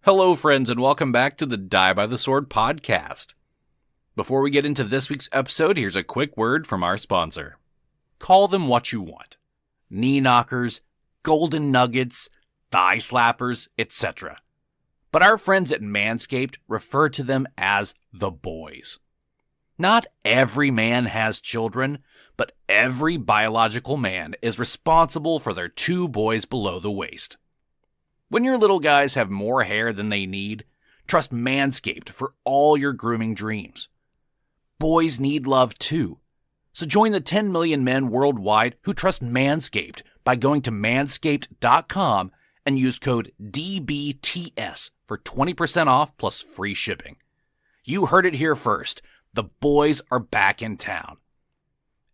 Hello, friends, and welcome back to the Die by the Sword podcast. Before we get into this week's episode, here's a quick word from our sponsor. Call them what you want. Knee knockers, golden nuggets, thigh slappers, etc. But our friends at Manscaped refer to them as the boys. Not every man has children, but every biological man is responsible for their two boys below the waist. When your little guys have more hair than they need, trust Manscaped for all your grooming dreams. Boys need love too. So join the 10 million men worldwide who trust Manscaped by going to manscaped.com and use code DBTS for 20% off plus free shipping. You heard it here first. The boys are back in town.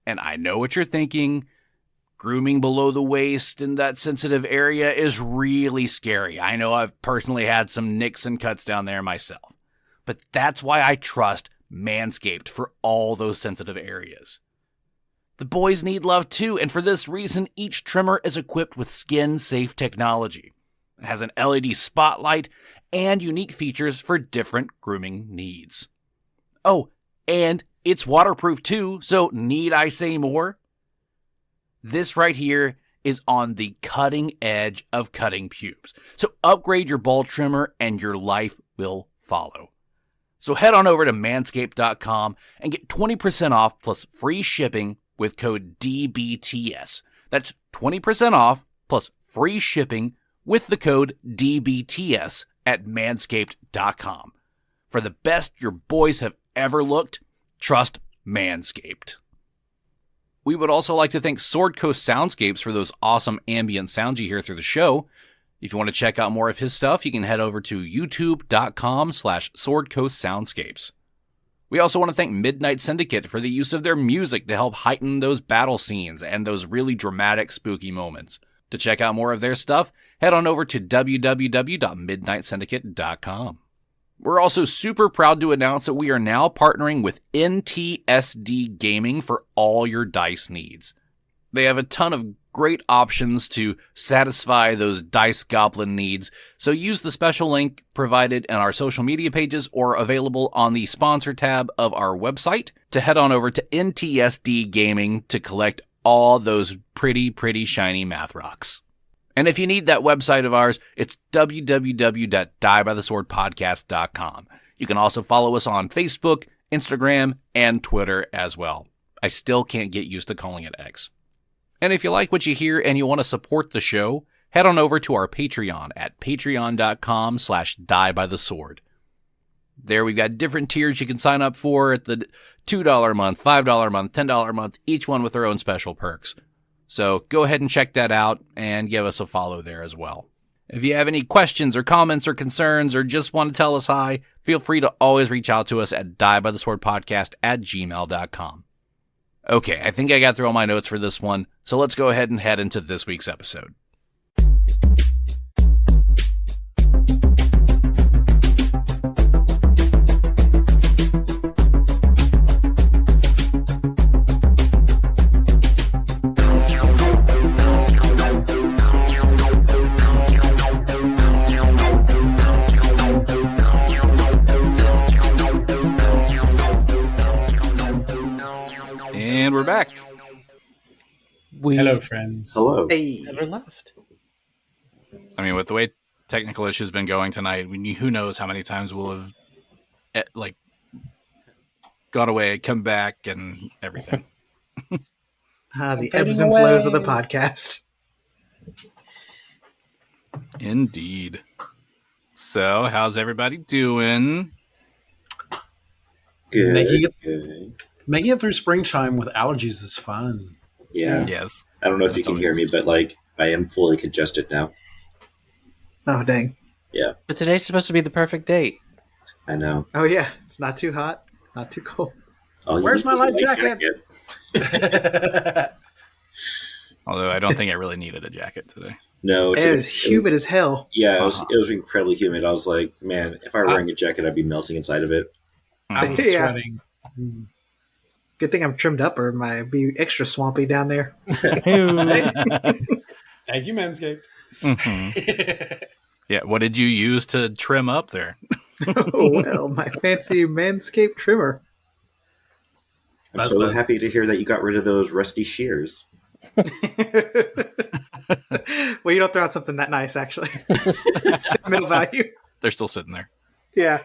And I know what you're thinking. Grooming below the waist in that sensitive area is really scary. I know I've personally had some nicks and cuts down there myself. But that's why I trust Manscaped for all those sensitive areas. The boys need love too, and for this reason, each trimmer is equipped with skin-safe technology. It has an LED spotlight and unique features for different grooming needs. Oh, and it's waterproof too, so need I say more? This right here is on the cutting edge of cutting pubes. So upgrade your ball trimmer and your life will follow. So head on over to manscaped.com and get 20% off plus free shipping with code DBTS. That's 20% off plus free shipping with the code DBTS at manscaped.com. For the best your boys have ever looked, trust Manscaped. We would also like to thank Sword Coast Soundscapes for those awesome ambient sounds you hear through the show. If you want to check out more of his stuff, you can head over to youtube.com/swordcoastsoundscapes. We also want to thank Midnight Syndicate for the use of their music to help heighten those battle scenes and those really dramatic, spooky moments. To check out more of their stuff, head on over to www.midnightsyndicate.com. We're also super proud to announce that we are now partnering with NTSD Gaming for all your dice needs. They have a ton of great options to satisfy those dice goblin needs, so use the special link provided in our social media pages or available on the sponsor tab of our website to head on over to NTSD Gaming to collect all those pretty shiny math rocks. And if you need that website of ours, it's www.diebytheswordpodcast.com. You can also follow us on Facebook, Instagram, and Twitter as well. I still can't get used to calling it X. And if you like what you hear and you want to support the show, head on over to our Patreon at patreon.com/diebythesword. There we've got different tiers you can sign up for at the $2 a month, $5 a month, $10 a month, each one with their own special perks. So go ahead and check that out and give us a follow there as well. If you have any questions or comments or concerns or just want to tell us hi, feel free to always reach out to us at diebytheswordpodcast@gmail.com. Okay, I think I got through all my notes for this one, so let's go ahead and head into this week's episode. And we're back. Hello, friends. Hello. Hey. Never left. I mean, with the way technical issues been going tonight, who knows how many times we'll have gone away, come back, and everything. The ebbs and flows of the podcast. Indeed. So, how's everybody doing? Good. Making it through springtime with allergies is fun. Yeah. Yes. I don't know if you can hear me, but I am fully congested now. Oh, dang. Yeah. But today's supposed to be the perfect date. I know. Oh, yeah. It's not too hot, not too cold. Where's my light jacket? Although I don't think I really needed a jacket today. No. It was humid as hell. Yeah, it was incredibly humid. I was like, man, if I were wearing a jacket, I'd be melting inside of it. I was sweating. Good thing I'm trimmed up or it might be extra swampy down there. Thank you, Manscaped. Mm-hmm. Yeah, what did you use to trim up there? Oh, well, my fancy Manscaped trimmer. I'm so happy to hear that you got rid of those rusty shears. Well, you don't throw out something that nice, actually. It's sentimental value. They're still sitting there. Yeah.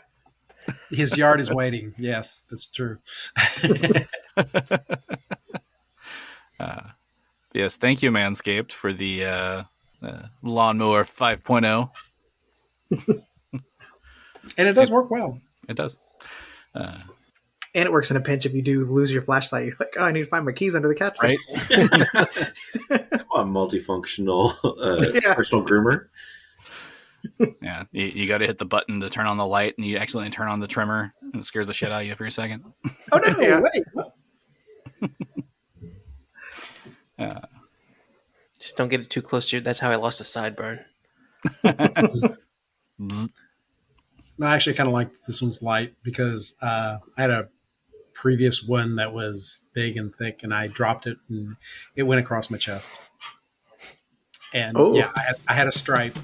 His yard is waiting. Yes, that's true. Yes, thank you, Manscaped, for the Lawnmower 5.0. And it does work well. It does. And it works in a pinch if you do lose your flashlight. You're like, oh, I need to find my keys under the couch. Right? Come on, multifunctional Yeah. personal groomer. Yeah, you got to hit the button to turn on the light, and you accidentally turn on the trimmer, and it scares the shit out of you for a second. Oh, no, Yeah. wait. What? Just don't get it too close to you. That's how I lost a sideburn. Bzz. No, I actually kind of like this one's light because I had a previous one that was big and thick, and I dropped it, and it went across my chest. And Oh. yeah, I had a stripe.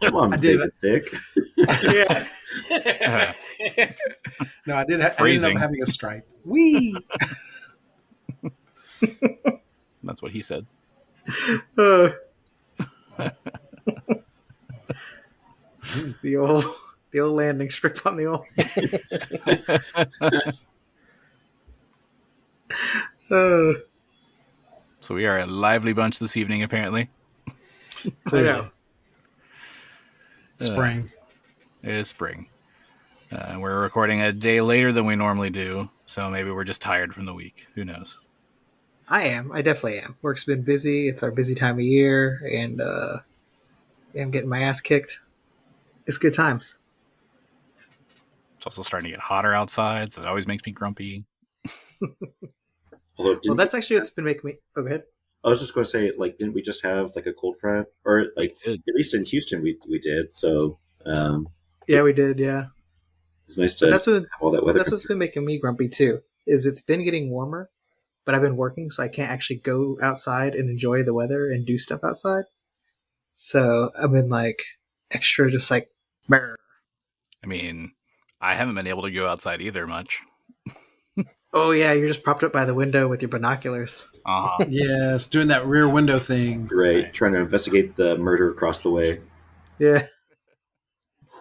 Come on, I did big and thick. Yeah. No, I ended Freezing. up having a stripe. Wee! That's what he said. The old landing strip on the old. So we are a lively bunch this evening, apparently. I know. Spring. It is spring. We're recording a day later than we normally do, so maybe we're just tired from the week. Who knows? I am. I definitely am. Work's been busy. It's our busy time of year, and I'm getting my ass kicked. It's good times. It's also starting to get hotter outside, so it always makes me grumpy. Although, Well, that's actually what's been making me. Oh, go ahead. I was just going to say, like, didn't we just have like a cold front, or like We did. at least in Houston we did. So Yeah, we did. Yeah, it's nice to but that's what have all that weather. that's what's been making me grumpy too. Is it's been getting warmer, but I've been working, so I can't actually go outside and enjoy the weather and do stuff outside. So I've been like extra, just like. Brr. I mean, I haven't been able to go outside either much. Oh yeah, you're just propped up by the window with your binoculars. Yes, doing that rear window thing. Right, trying to investigate the murder across the way. Yeah.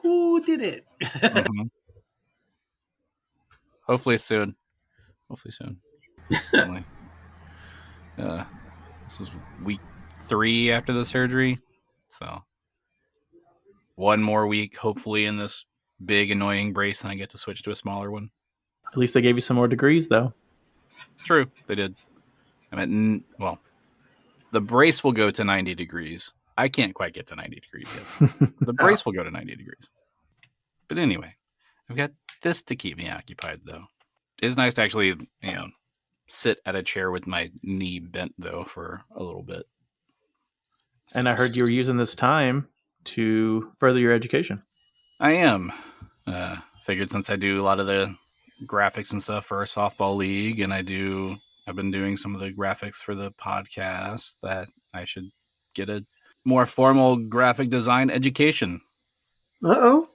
Who did it? Mhm. Hopefully soon. Finally. This is week 3 after the surgery, so one more week, hopefully, in this big annoying brace, and I get to switch to a smaller one. At least they gave you some more degrees, though. True, they did. I mean, well, the brace will go to 90 degrees. I can't quite get to 90 degrees yet. The brace will go to 90 degrees. But anyway, I've got this to keep me occupied, though. It's nice to actually, sit at a chair with my knee bent, though, for a little bit. And I heard you were using this time to further your education. I am. Figured since I do a lot of the graphics and stuff for our softball league, and I've been doing some of the graphics for the podcast, that I should get a more formal graphic design education. Uh-oh.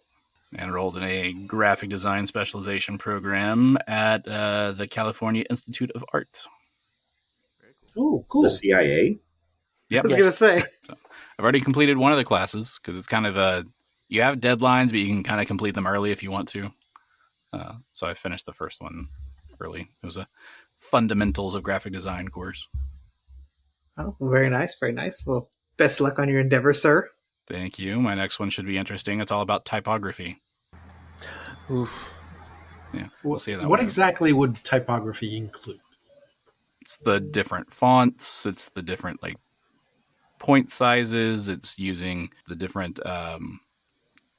Enrolled in a graphic design specialization program at the California Institute of Art. Oh, cool. The CIA. I Yep. was gonna say. I've already completed one of the classes because it's kind of you have deadlines, but you can kind of complete them early if you want to. So I finished the first one early. It was a fundamentals of graphic design course. Oh, well, very nice, very nice. Well, best luck on your endeavor, sir. Thank you. My next one should be interesting. It's all about typography. Oof. Yeah, we'll see how that What one goes. exactly would typography include? It's the different fonts. It's the different point sizes. It's using the different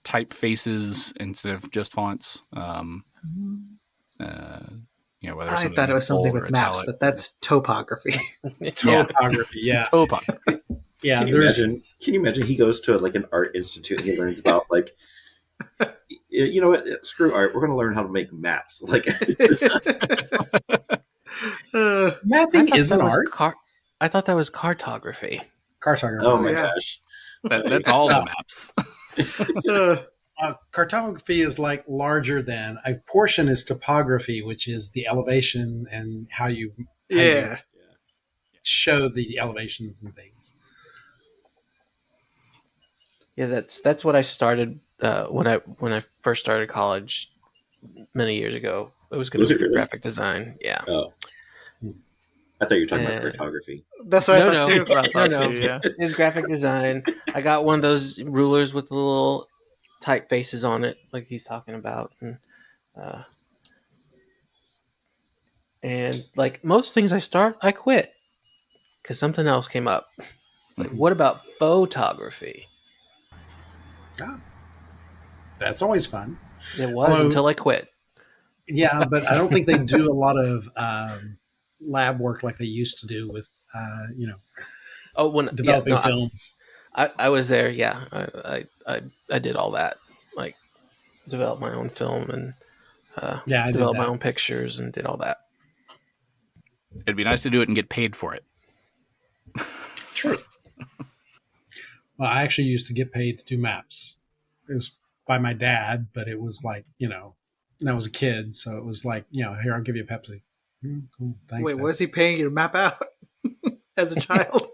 typefaces instead of just fonts. Whether I thought it was something with maps, but that's topography. Topography, yeah. Topography. Yeah, Can you imagine he goes to like an art institute and he learns about like, what? Screw art. We're going to learn how to make maps. Like, Mapping is an art. I thought that was cartography. Cartography. Oh my Yeah. gosh. That's all the maps. Cartography is like larger than a portion is topography, which is the elevation and how you Yeah. show the elevations and things. Yeah, that's what I started when I first started college many years ago. It was going Was to it be really? graphic design. Yeah. Oh. I thought you were talking about Uh, cartography. That's what I thought too. I thought No. too, yeah. It's graphic design. I got one of those rulers with the little typefaces on it, like he's talking about, and like most things I quit because something else came up. It's like, what about photography? That's always fun. It was until I quit. Yeah, but I don't think they do a lot of lab work like they used to do with, Oh, when developing film. I was there. Yeah, I did all that. Like, developed my own film and I did developed my that. own pictures and did all that. It'd be nice to do it and get paid for it. True. Well, I actually used to get paid to do maps. It was by my dad, but it was like, and I was a kid, so it was like, here, I'll give you a Pepsi. Cool. Thanks. Wait, Dad. was he paying you to map out as a child?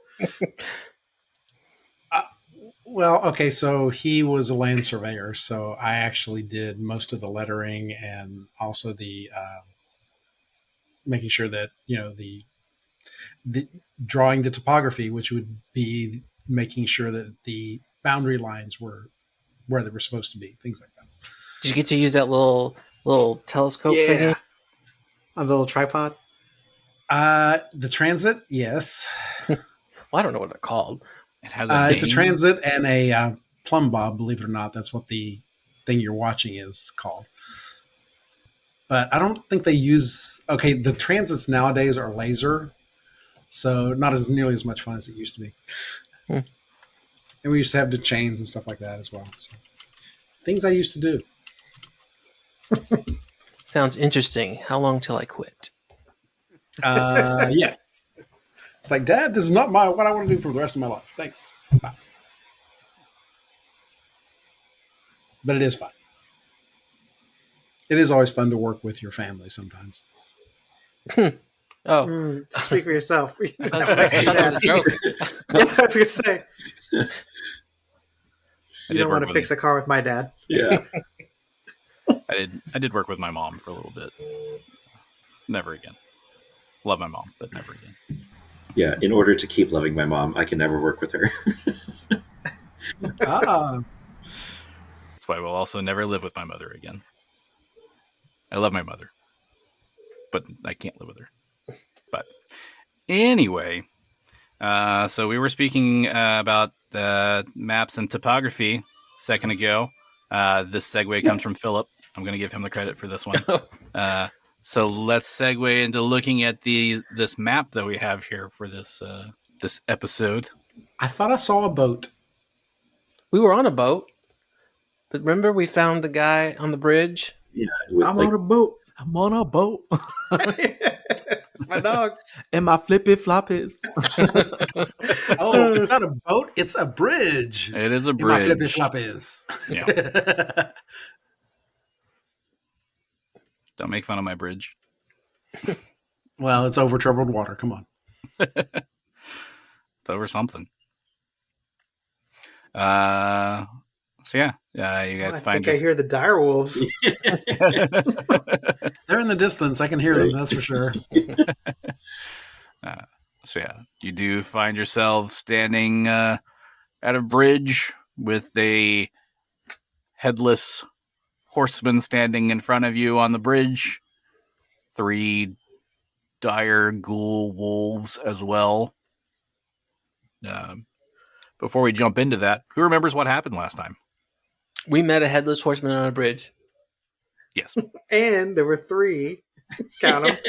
Well, okay, so he was a land surveyor, so I actually did most of the lettering and also the making sure that the drawing the topography, which would be making sure that the boundary lines were where they were supposed to be, things like that. Did you get to use that little telescope Yeah. thingy? On the little tripod? The transit, yes. Well, I don't know what they're called. It has a It's a name. transit and a plumb bob, believe it or not. That's what the thing you're watching is called. But I don't think they use... Okay, the transits nowadays are laser, so not as nearly as much fun as it used to be. And we used to have the chains and stuff like that as well. So, things I used to do. Sounds interesting. How long till I quit? Yes. It's like, Dad, this is not what I want to do for the rest of my life. Thanks. Bye. But it is fun. It is always fun to work with your family sometimes. Oh, Speak for yourself. I thought that was a joke. Yeah, I was going to say. I You did don't want work to with fix a car with my dad. Yeah. I did work with my mom for a little bit. Never again. Love my mom, but never again. Yeah. In order to keep loving my mom, I can never work with her. Ah, That's why I will also never live with my mother again. I love my mother, but I can't live with her. But anyway, so we were speaking about maps and topography a second ago. This segue comes from Phillip. I'm going to give him the credit for this one. So let's segue into looking at this map that we have here for this episode. I thought I saw a boat. We were on a boat, but remember we found the guy on the bridge? Yeah. With, I'm on a boat. I'm on a boat. It's my dog. And my flippy floppies. Oh, it's not a boat. It's a bridge. It is a And my flippy bridge. flop is. Yeah. Don't make fun of my bridge. Well, it's over troubled water. Come on. It's over something. So yeah, you guys I find think I hear the dire wolves. They're in the distance. I can hear them. That's for sure. So yeah, you do find yourself standing at a bridge with a headless horseman standing in front of you on the bridge. 3 dire ghoul wolves as well. Before we jump into that, who remembers what happened last time? We met a headless horseman on a bridge. Yes. And there were 3. Count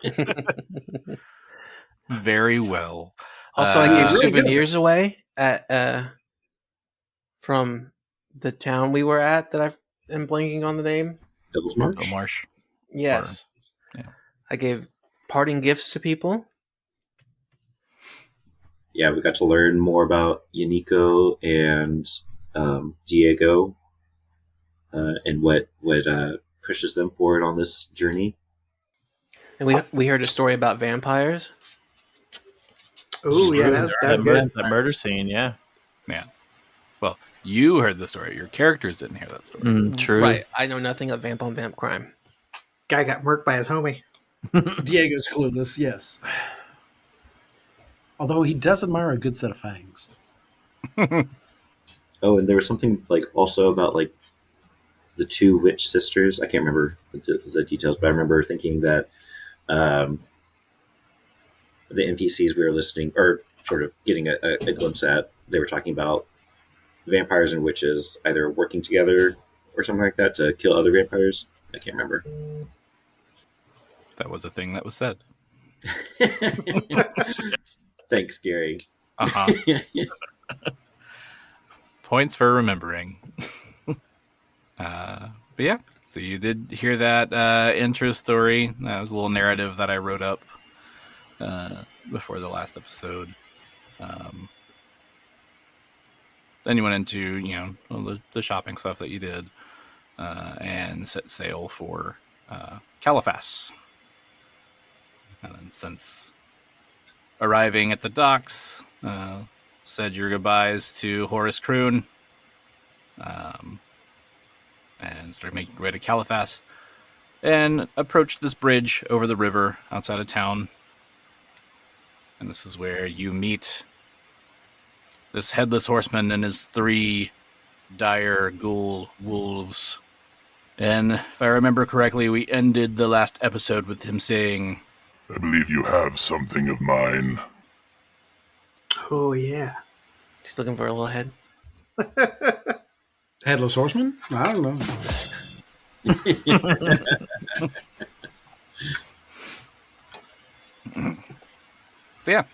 them. Very well. Also, I gave really good. souvenirs away at from the town we were at that I am blanking on the name. Devil's March. Marsh. Yes. Yeah. I gave parting gifts to people. Yeah, we got to learn more about Yaneeko and Diego, and what pushes them forward on this journey. And we heard a story about vampires. Oh yeah, that was good. That murder scene, yeah. Yeah. Well, you heard the story. Your characters didn't hear that story. True. Right. I know nothing of vamp on vamp crime. Guy got murked by his homie. Diego's clueless, yes. Although he does admire a good set of fangs. Oh, and there was something like also about like the two witch sisters. I can't remember the details, but I remember thinking that the NPCs we were listening or sort of getting a glimpse at, they were talking about vampires and witches either working together or something like that to kill other vampires. I can't remember. That was a thing that was said. Thanks, Gary. Uh-huh. Points for remembering. But yeah, so you did hear that intro story. That was a little narrative that I wrote up before the last episode. Then you went into, the shopping stuff that you did and set sail for Caliphas. And then since arriving at the docks, said your goodbyes to Horace Kroon, and started making your way to Caliphas, and approached this bridge over the river outside of town. And this is where you meet this headless horseman and his 3 dire ghoul wolves. And if I remember correctly, we ended the last episode with him saying, I believe you have something of mine. Oh yeah. Just looking for a little head. Headless Horseman? I don't know. So yeah.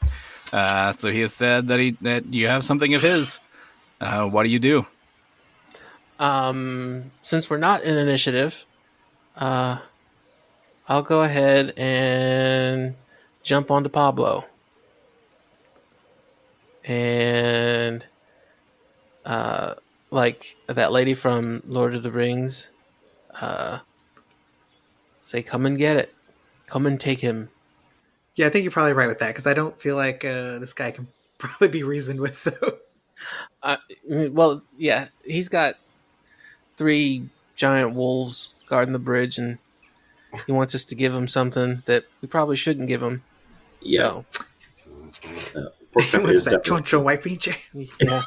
So he has said that you have something of his. What do you do? Since we're not in initiative, I'll go ahead and jump onto Pablo. And like that lady from Lord of the Rings, say, come and get it. Come and take him. Yeah, I think you're probably right with that because I don't feel like this guy can probably be reasoned with. So, well, yeah, he's got 3 giant wolves guarding the bridge, and he wants us to give him something that we probably shouldn't give him. Yeah. So. Porkchop what's is that? definitely, Choncho white pinche? Yeah.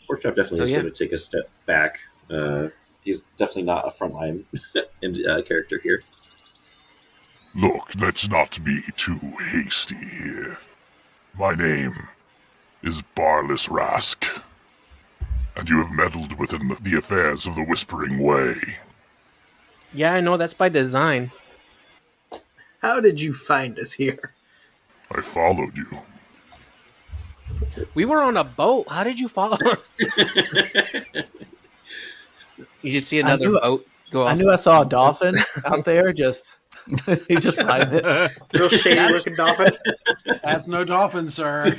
Porkchop definitely is yeah. going to take a step back. He's definitely not a frontline character here. Look, let's not be too hasty here. My name is Barless Rask, and you have meddled within the affairs of the Whispering Way. Yeah, I know, that's by design. How did you find us here? I followed you. We were on a boat. How did you follow us? You just see another boat go off. I knew I saw a dolphin out there. Just he just riding it. Real shady looking dolphin. That's no dolphin, sir.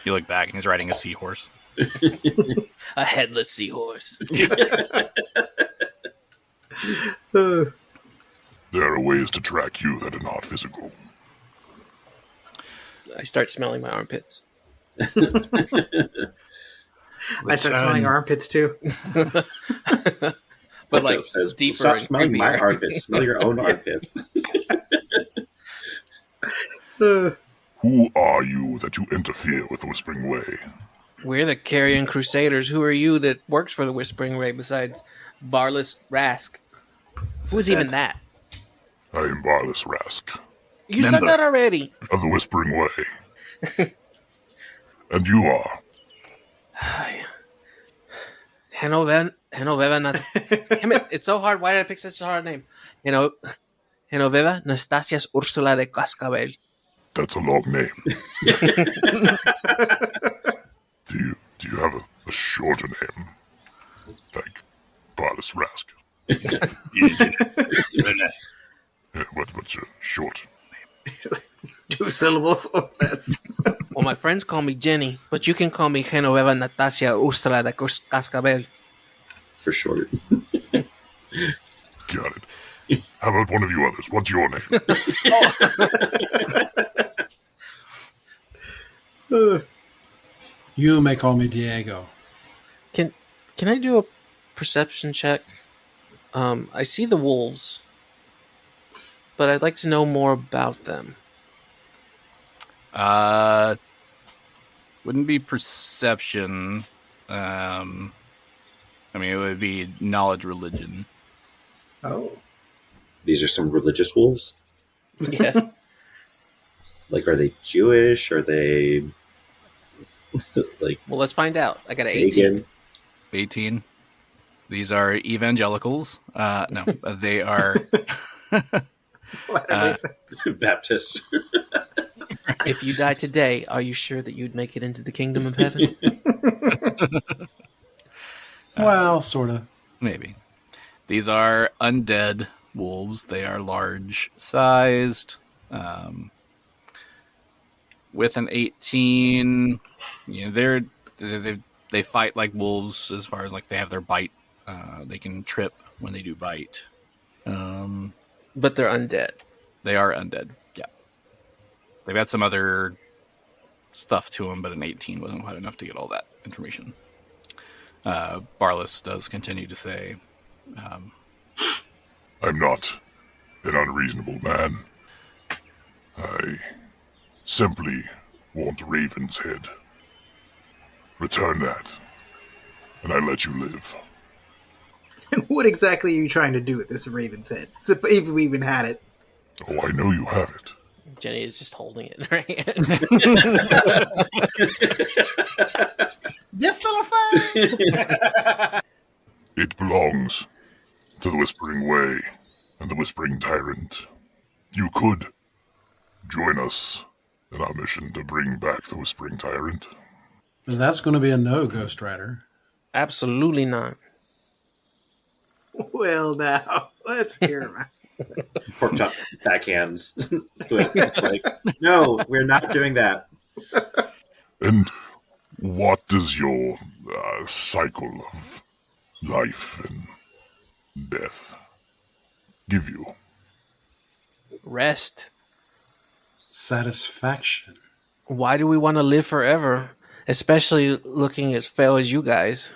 You look back and he's riding a seahorse. A headless seahorse. There are ways to track you that are not physical. I start smelling my armpits. I start smelling armpits too. But like Porkchop says, deeper. stop and smelling my creepier. armpits. Smell your own armpits. Who are you that you interfere with the Whispering Way? We're the Carrion Crusaders. Who are you that works for the Whispering Ray besides Barless Rask? Who's even that? I am Barless Rask You said that already. of the Whispering Way. And you are? Genoeva. Damn it! It's so hard. Why did I pick such a hard name? Genoeva Natacia Ursula de Cascabel. That's a long name. Do you have a shorter name? Like Barless Rask? What's your short? 2 syllables or less. Well, my friends call me Genny, but you can call me Genoeva, Natacia, Ursula de Cascabel. For short. Got it. How about one of you others? What's your name? You may call me Diego. Can I do a perception check? I see the wolves, but I'd like to know more about them. Wouldn't be perception. I mean, it would be knowledge religion. Oh. These are some religious wolves? Yes. Like, are they Jewish? Are they, like, Well, let's find out. I got an 18. pagan? 18. These are evangelicals. No, they are. Baptist. If you die today, are you sure that you'd make it into the kingdom of heaven? Well, sort of. Maybe. These are undead wolves. They are large sized. With an 18, you know, they fight like wolves as far as like they have their bite. They can trip when they do bite. But they're undead. They are undead. Yeah. They've got some other stuff to them, but an 18 wasn't quite enough to get all that information. Barlis does continue to say, I'm not an unreasonable man. I simply want Raven's head. Return that, and I let you live. And what exactly are you trying to do with this raven's head? So if we even had it. Oh, I know you have it. Genny is just holding it in her hand. Yes, little thing! It belongs to the Whispering Way and the Whispering Tyrant. You could join us in our mission to bring back the Whispering Tyrant. That's going to be a no, Ghost Rider. Absolutely not. Well, now, let's hear him. Porkchop backhands. It's like, no, we're not doing that. And what does your cycle of life and death give you? Rest. Satisfaction. Why do we want to live forever? Especially looking as frail as you guys.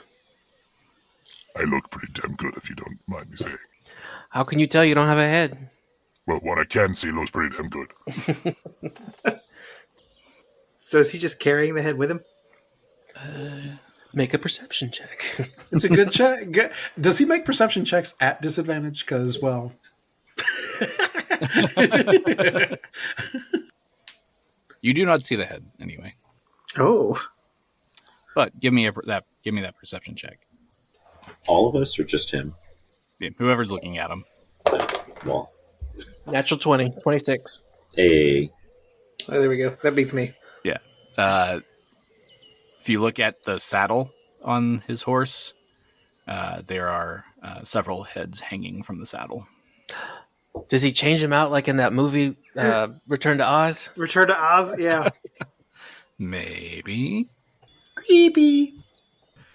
I look pretty damn good, if you don't mind me saying. How can you tell you don't have a head? Well, what I can see looks pretty damn good. So is he just carrying the head with him? Make a perception check. It's a good check. Does he make perception checks at disadvantage? Because, well... you do not see the head anyway. Oh. But give me that perception check. All of us or just him? Yeah, whoever's looking at him. Well, Natural 20, 26. a Oh, there we go. That beats me. Yeah. If you look at the saddle on his horse, there are several heads hanging from the saddle. Does he change him out like in that movie, Return to Oz? Return to Oz? Yeah. Maybe. Creepy.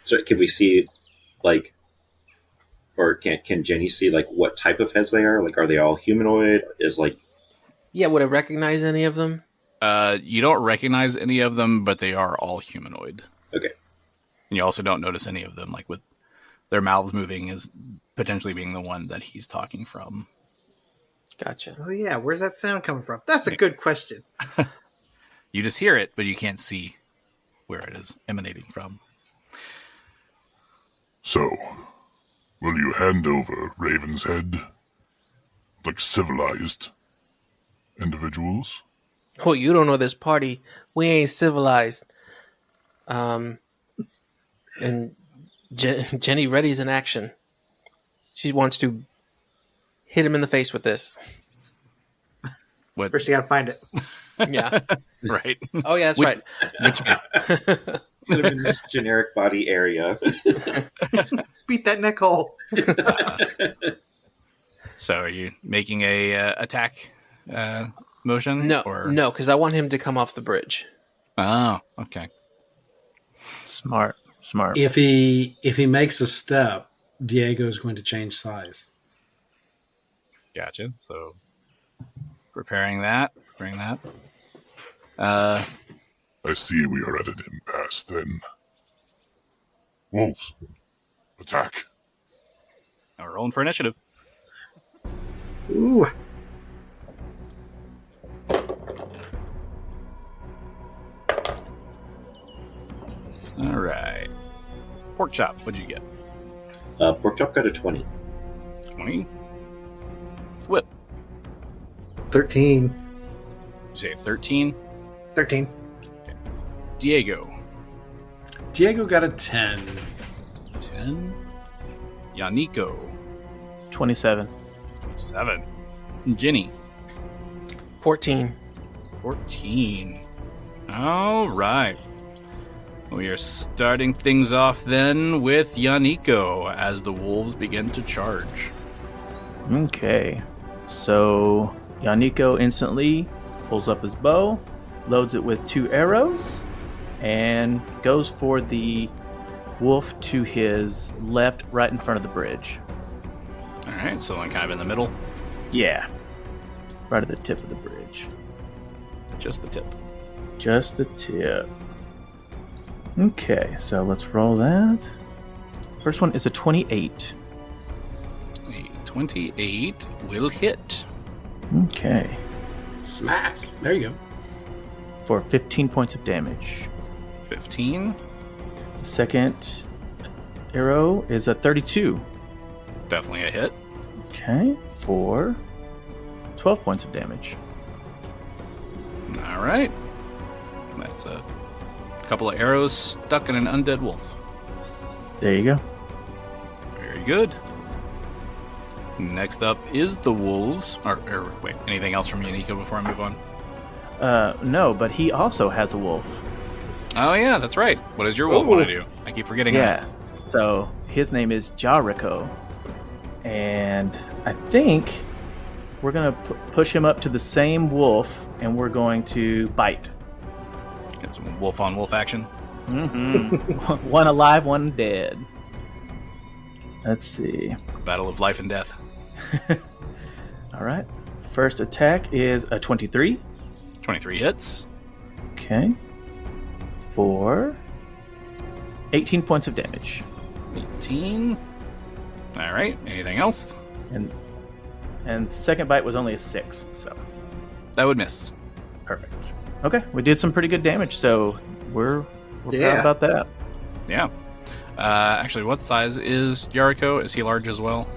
So can we see, like, or can Genny see, like, what type of heads they are? Like, are they all humanoid? Is, like... Yeah, would I recognize any of them? You don't recognize any of them, but they are all humanoid. Okay. And you also don't notice any of them, like, with their mouths moving as potentially being the one that he's talking from. Gotcha. Oh, yeah. Where's that sound coming from? That's a good question. You just hear it, but you can't see where it is emanating from. So, will you hand over Raven's head like civilized individuals? Oh, you don't know this party. We ain't civilized. And Genny readies in action. She wants to hit him in the face with this. What? First, you gotta find it. Yeah. Right. Oh, yeah, that's right. Put him in this generic body area. Beat that neck hole. So are you making a attack motion? No, because I want him to come off the bridge. Oh, okay. Smart. If he makes a step, Diego is going to change size. Gotcha. So preparing that. I see we are at an impasse then. Wolves, attack. Now we're rolling for initiative. Ooh. All right. Porkchop, what'd you get? Porkchop got a 20. 20. Thwip, 13. you say 13. 13. Diego, Diego got a 10. 10. Yaneeko, 27. 7. Genny, 14. 14. All right. We are starting things off then with Yaneeko as the wolves begin to charge. Okay. So Yaneeko instantly pulls up his bow, loads it with 2 arrows, and goes for the wolf to his left, right in front of the bridge. All right, so I'm kind of in the middle, Yeah. Right at the tip of the bridge. just the tip. Just the tip. Okay, so let's roll that. First one is a 28. A 28 will hit. Okay. Smack. There you go. For 15 points of damage. 15, The second arrow is a 32. definitely a hit. Okay. For 12 points of damage. All right. That's a couple of arrows stuck in an undead wolf. There you go. Very good. Next up is the wolves. Wait, anything else from Yaneeko before I move on? No, but he also has a wolf. Oh, yeah, that's right. What does your wolf want to do? I keep forgetting Yeah. So his name is Jericho. And I think we're going to push him up to the same wolf and we're going to bite. that. Get some wolf on wolf action. Mm-hmm. One alive, one dead. Let's see. Battle of life and death. All right. First attack is a 23. 23 hits. Okay. For 18 points of damage. 18. All right. Anything else? And second bite was only a 6, so That would miss. perfect. Okay, we did some pretty good damage, so we're proud Yeah. about that. Yeah. Actually, what size is Jericho? Is he large as well?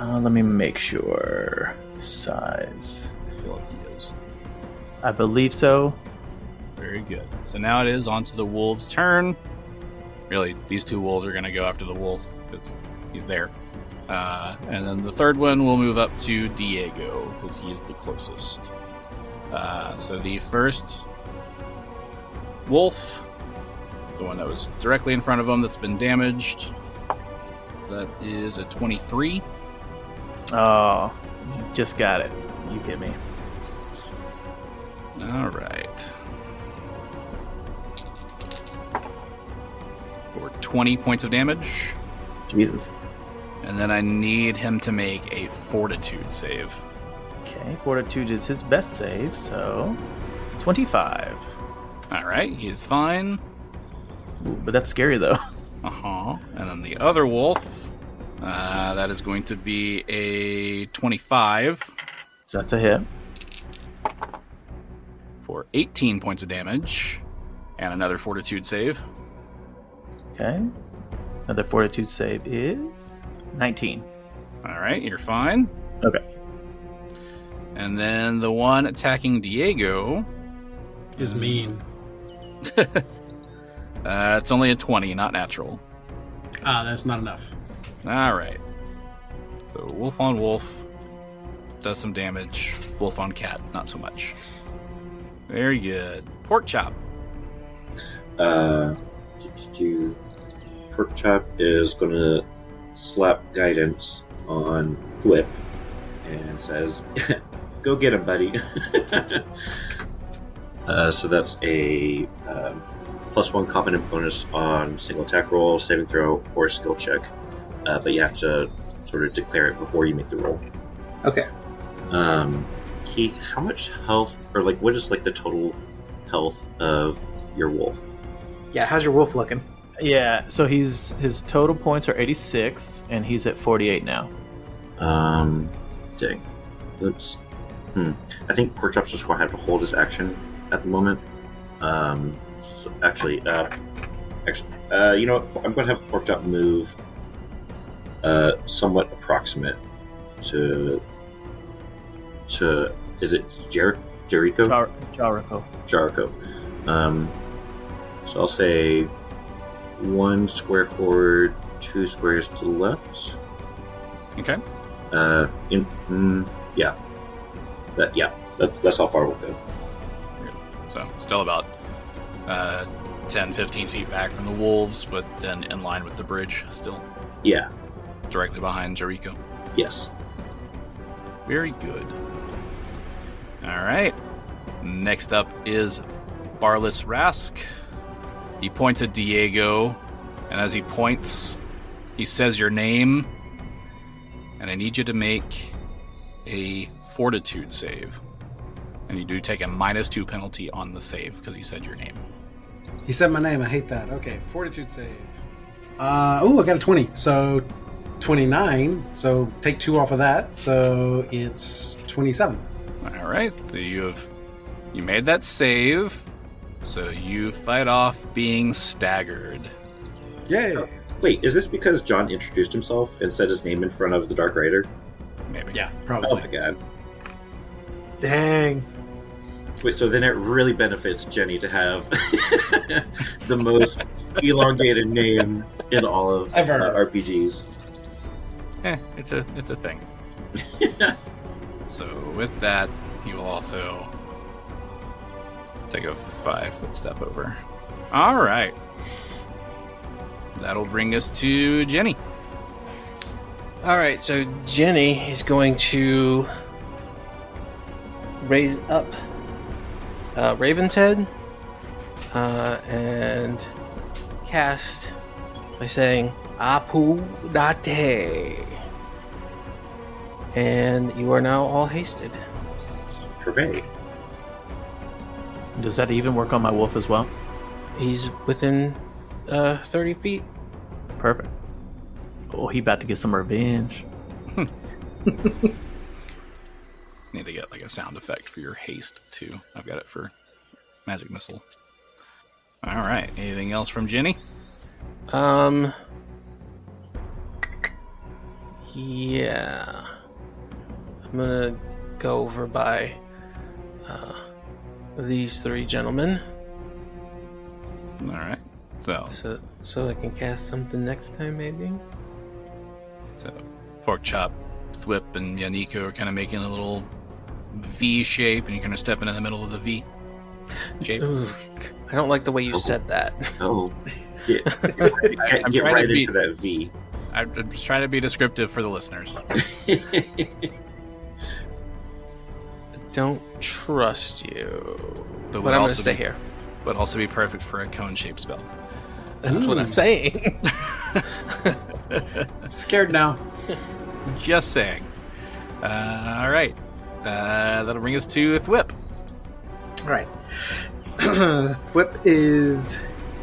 Let me make sure. Size. I feel like he is. I believe so. Very good. So now it is on to the wolves' turn. Really, these 2 wolves are going to go after the wolf because he's there. And then the third one will move up to Diego because he is the closest. So the first wolf, the one that was directly in front of him that's been damaged, that is a 23. Oh, you just got it. You hit me. All right. For 20 points of damage. Jesus. And then I need him to make a fortitude save. Okay, Fortitude is his best save, so 25. All right, he is fine. Ooh, but that's scary, though. Uh-huh. And then the other wolf, that is going to be a 25 So that's a hit. for 18 points of damage. And another fortitude save. Okay. Another Fortitude save is 19. All right, you're fine. Okay. And then the one attacking Diego, Is mean. it's only a 20, not natural. That's not enough. All right. So wolf on wolf does some damage. Wolf on cat, not so much. Very good. Porkchop. Porkchop is going to slap guidance on Thwip and says, "Go get him, buddy." So that's a +1 competent bonus on single attack roll, saving throw, or skill check. But you have to sort of declare it before you make the roll. Okay. Keith, how much health, or like, what is like the total health of your wolf? Yeah, how's your wolf looking? Yeah, so his total points are 86, and he's at 48 now. Dang. Oops. I think Porkchop's just going to have to hold his action at the moment. So actually, you know what? I'm going to have Porkchop move somewhat approximate to is it Jericho? Jericho. So I'll say 1 square forward, 2 squares to the left. Okay. That's how far we'll go. So still about 10, 15 feet back from the wolves, but then in line with the bridge still. Yeah. Directly behind Jericho. Yes. Very good. All right. Next up is Barless Rask. He points at Diego, and as he points, he says your name, and I need you to make a fortitude save. And you do take a -2 penalty on the save because he said your name. He said my name. I hate that. Okay, fortitude save. I got a 20. So 29. So take 2 off of that. So it's 27. All right. So you made that save. So you fight off being staggered. Yay! Wait, is this because John introduced himself and said his name in front of the Dark Rider? Maybe. Yeah, Oh probably. my god. Dang. Wait, so then it really benefits Genny to have the most elongated name in all of Ever. RPGs. It's a thing. So with that, he will also take a 5-foot step over. All right. That'll bring us to Genny. All right, so Genny is going to raise up Raven's Head and cast by saying Apu Date. And you are now all hasted. Hooray. Does that even work on my wolf as well? He's within 30 feet. Perfect. Oh, he about to get some revenge. Need to get like a sound effect for your haste too. I've got it for magic missile. All right. Anything else from Genny? Yeah. I'm gonna go over by these 3 gentlemen. All right. So I can cast something next time, maybe. So Porkchop, Thwip, and Yaneeko are kind of making a little V shape, and you're going to step into the middle of the V shape. Ooh, I don't like the way you said that. Oh. Get I'm trying right to be- into that V. I'm just trying to be descriptive for the listeners. Don't trust you. But I'm gonna stay here. Would also be perfect for a cone-shaped spell. That's what I'm saying. Scared now. Just saying. All right. That'll bring us to Thwip. Alright. Thwip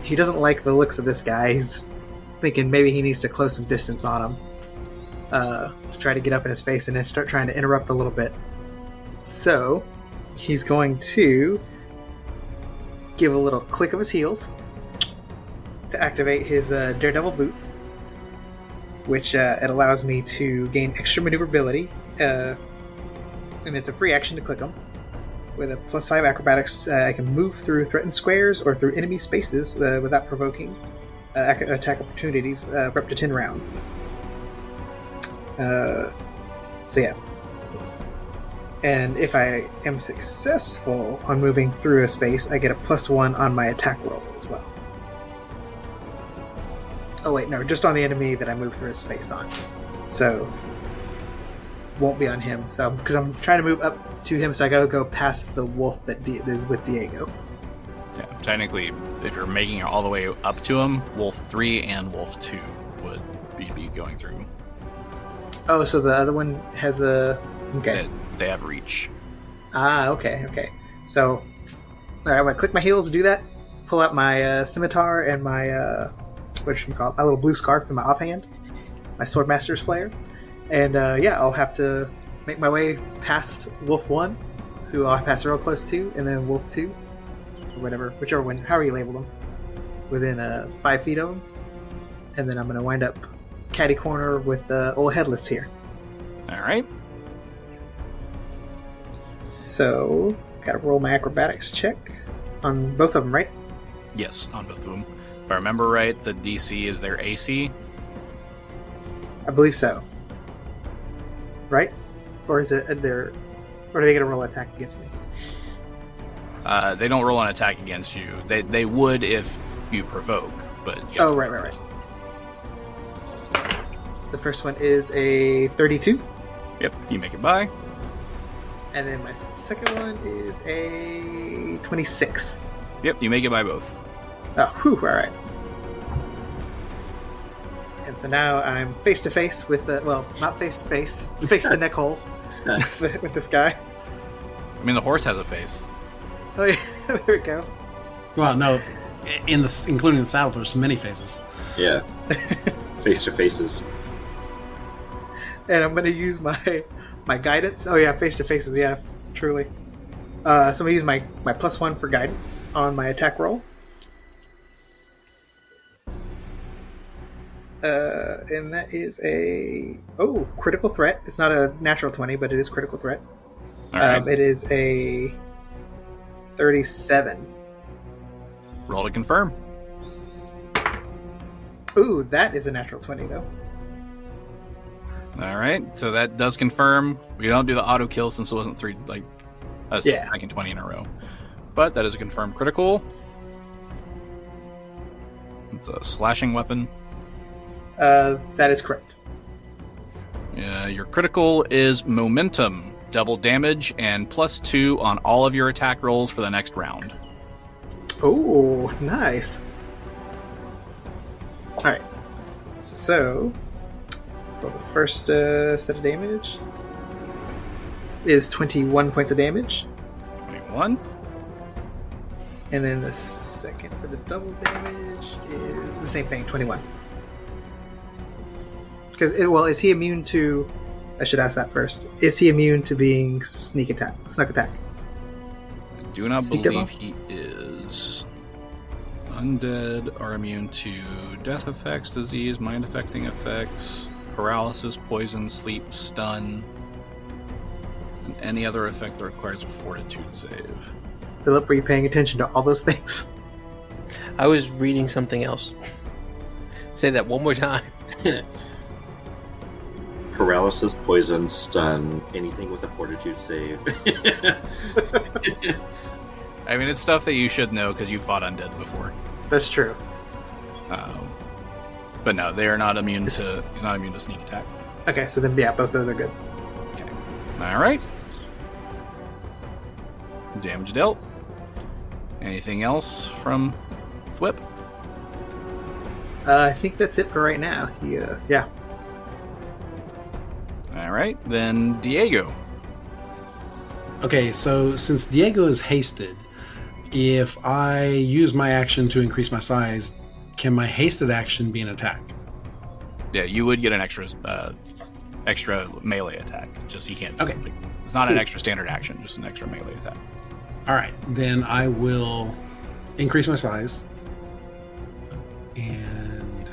he doesn't like the looks of this guy. He's thinking maybe he needs to close some distance on him. To try to get up in his face and then start trying to interrupt a little bit. So, he's going to give a little click of his heels to activate his Daredevil Boots, which it allows me to gain extra maneuverability, and it's a free action to click them. With a +5 acrobatics, I can move through threatened squares or through enemy spaces without provoking attack opportunities for up to 10 rounds. So yeah. And if I am successful on moving through a space, I get a +1 on my attack roll as well. Oh wait, no, just on the enemy that I move through a space on. So won't be on him. So because I'm trying to move up to him, so I gotta go past the wolf that is with Diego. Yeah, technically, if you're making it all the way up to him, Wolf 3 and Wolf 2 would be going through. Oh, so the other one has a... Okay. They have reach. Ah, okay. So, all right, I'm going to click my heels to do that, pull out my scimitar and my, my little blue scarf in my offhand, my Swordmaster's Flare, and I'll have to make my way past Wolf 1, who I'll pass real close to, and then Wolf 2, or whatever, whichever one, however you label them, within 5 feet of them, and then I'm going to wind up catty corner with old Headless here. All right. So, gotta roll my acrobatics check on both of them, right? Yes, on both of them. If I remember right, the DC is their AC. I believe so. Right? Or is it or are they gonna roll an attack against me? They don't roll an attack against you. They would if you provoke, but oh, right. The first one is a 32. Yep, you make it by. And then my second one is a 26. Yep, you make it by both. Oh, whew, alright. And so now I'm face to face with not face to face, face to neck hole with this guy. I mean, the horse has a face. Oh yeah, there we go. Well, no, including the saddle, there's many faces. Yeah. Face to faces. And I'm going to use my guidance. Oh yeah, face to faces. Yeah, truly. So I'm going to use my +1 for guidance on my attack roll. And that is a critical threat. It's not a natural 20, but it is critical threat. All right. It is a 37. Roll to confirm. Ooh, that is a natural 20 though. All right, so that does confirm. We don't do the auto kill since it wasn't second 20 in a row. But that is a confirmed critical. It's a slashing weapon. That is correct. Your critical is momentum, double damage, and +2 on all of your attack rolls for the next round. Oh, nice. All right, so. Well, the first set of damage is 21 points of damage. 21. And then the second for the double damage is the same thing, 21. Because, is he immune to... I should ask that first. Is he immune to being sneak attack? I do not believe he is. Undead are immune to death effects, disease, mind-affecting effects, paralysis, poison, sleep, stun, and any other effect that requires a fortitude save. Phillip, were you paying attention to all those things? I was reading something else. Say that one more time. Paralysis, poison, stun, anything with a fortitude save. I mean, it's stuff that you should know because you fought undead before. That's true. But no, they are not immune to... He's not immune to sneak attack. Okay, so then, yeah, both those are good. Okay. Alright. Damage dealt. Anything else from Thwip? I think that's it for right now. Yeah. Alright, then Diego. Okay, so since Diego is hasted, if I use my action to increase my size, can my hasted action be an attack? Yeah, you would get an extra melee attack. Just you can't. Okay. It's not an extra standard action, just an extra melee attack. All right, then I will increase my size. And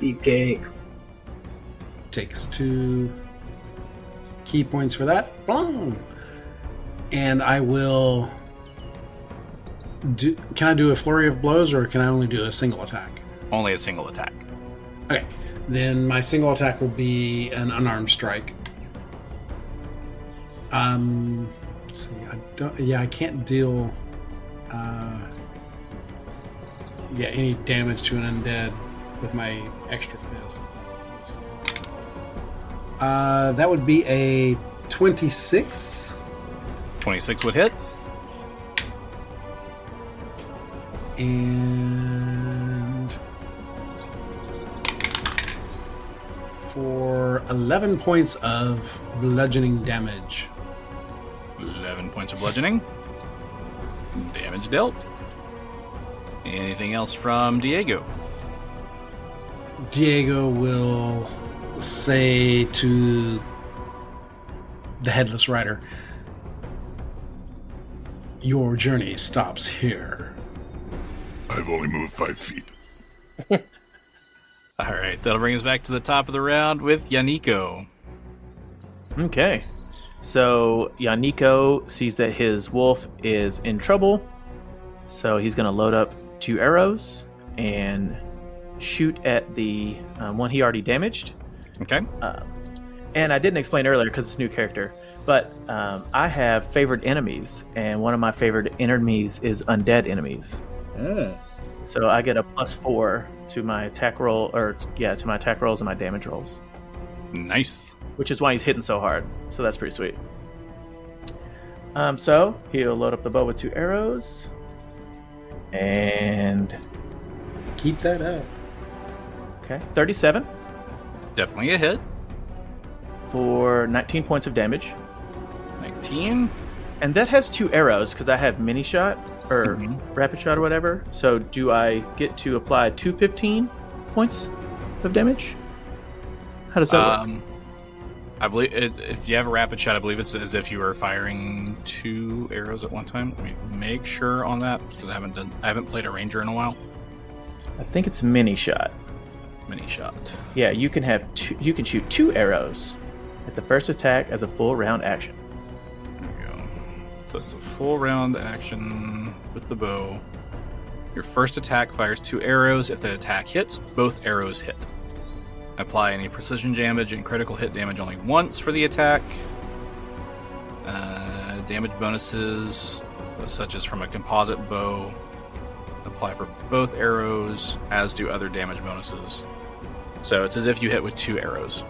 Beefcake. Takes 2 key points for that. Boom! And I will can I do a flurry of blows, or can I only do a single attack? Only a single attack. Okay, then my single attack will be an unarmed strike. Let's see, I can't deal any damage to an undead with my extra fist. That would be a 26. 26 would hit. And for 11 points of bludgeoning damage. 11 points of bludgeoning. Damage dealt. Anything else from Diego? Diego will say to the Headless Rider, "Your journey stops here." I've only moved 5 feet. All right, that'll bring us back to the top of the round with Yaneeko. Okay. So Yaneeko sees that his wolf is in trouble. So he's going to load up 2 arrows and shoot at the one he already damaged. Okay. And I didn't explain earlier because it's a new character, but I have favored enemies, and one of my favored enemies is undead enemies. So I get a +4 to my attack roll, to my attack rolls and my damage rolls. Nice. Which is why he's hitting so hard. So that's pretty sweet. So he'll load up the bow with 2 arrows. And Keep that up. okay, 37 Definitely a hit. for 19 points of damage. 19. And that has 2 arrows because I have mini shot or rapid shot or whatever. So do I get to apply 215 points of damage? How does that work? I believe if you have a rapid shot, I believe it's as if you were firing 2 arrows at one time. Let me make sure on that because I haven't played a ranger in a while. I think it's mini shot. Mini shot. Yeah, you can shoot 2 arrows at the first attack as a full round action. There we go. So it's a full round action with the bow. Your first attack fires 2 arrows. If the attack hits, both arrows hit. Apply any precision damage and critical hit damage only once for the attack. Damage bonuses, such as from a composite bow, apply for both arrows, as do other damage bonuses. So it's as if you hit with 2 arrows.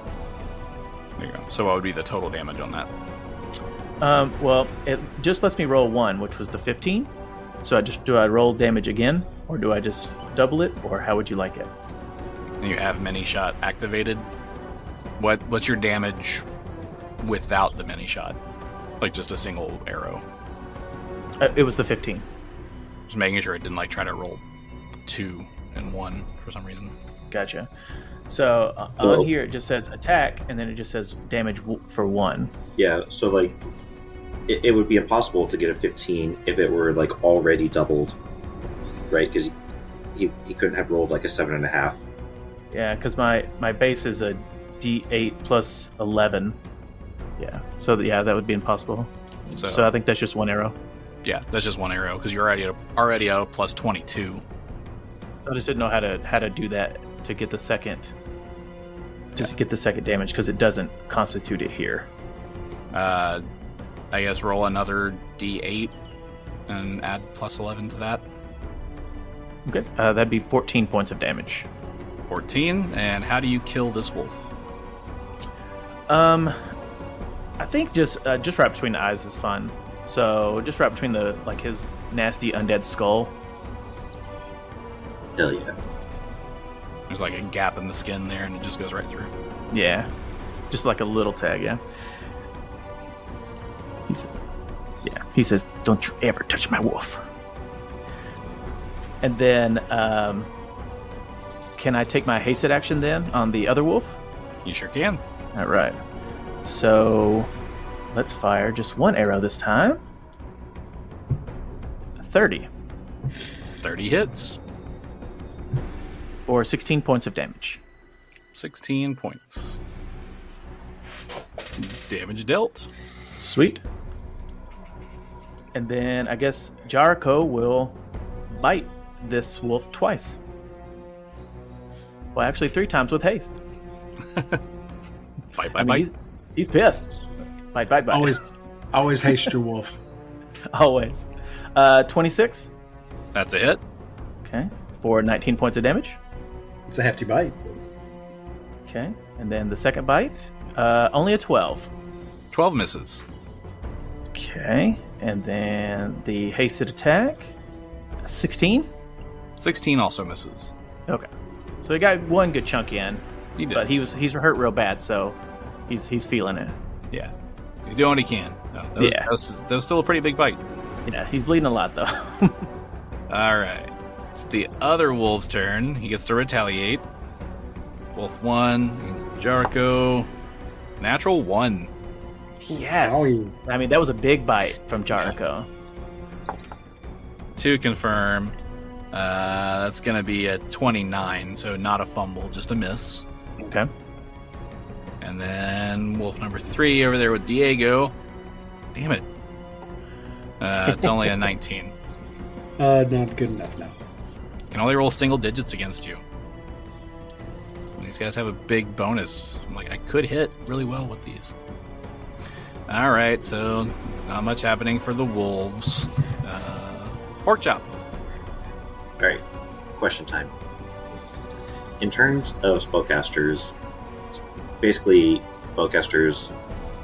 There you go. So what would be the total damage on that? Well, it just lets me roll 1, which was the 15. So do I roll damage again, or do I just double it, or how would you like it? And you have mini shot activated. What's your damage without the mini shot? Like just a single arrow. It was the 15. Just making sure it didn't try to roll 2 and 1 for some reason. Gotcha. So on here it just says attack, and then it just says damage for 1. Yeah, so it would be impossible to get a 15 if it were already doubled, right? Because he couldn't have rolled a 7.5. Yeah, because my base is a D8 plus 11. Yeah, so that would be impossible. So I think that's just 1 arrow. Yeah, that's just 1 arrow because you're already at a plus 22. I just didn't know how to do that to get the second. Just to get the second damage because it doesn't constitute it here. I guess roll another D8 and add plus 11 to that. Okay, that'd be 14 points of damage. 14. And how do you kill this wolf? I think just right between the eyes is fun. So just right between his nasty undead skull. Hell yeah. There's a gap in the skin there, and it just goes right through. Yeah, just a little tag. Yeah. He says, "Don't you ever touch my wolf." And then, can I take my hasted action then on the other wolf? You sure can. All right. So let's fire just 1 arrow this time. 30. 30 hits. For 16 points of damage. 16 points. Damage dealt. Sweet. And then I guess Jericho will bite this wolf twice. Well, actually 3 times with haste. Bite. He's pissed. Bite. Always haste your wolf. Always. 26. That's a hit. Okay. For 19 points of damage. It's a hefty bite. Okay. And then the second bite, only a 12. 12 misses. Okay. And then the hasted attack, 16. 16 also misses. Okay. So he got one good chunk in, He did. but he's hurt real bad, so he's feeling it. Yeah. He's doing what he can. No, that was still a pretty big bite. Yeah, he's bleeding a lot, though. All right. It's the other wolf's turn. He gets to retaliate. Wolf 1 against Jericho. Natural 1. Yes. Oh, yeah. I mean, that was a big bite from Jericho. To confirm, that's going to be a 29, so not a fumble, just a miss. Okay. And then wolf number 3 over there with Diego. Damn it. It's only a 19. Not good enough now. Can only roll single digits against you. These guys have a big bonus. I'm like, I could hit really well with these. All right, so not much happening for the wolves. Porkchop. All right, question time. In terms of spellcasters, basically spellcasters,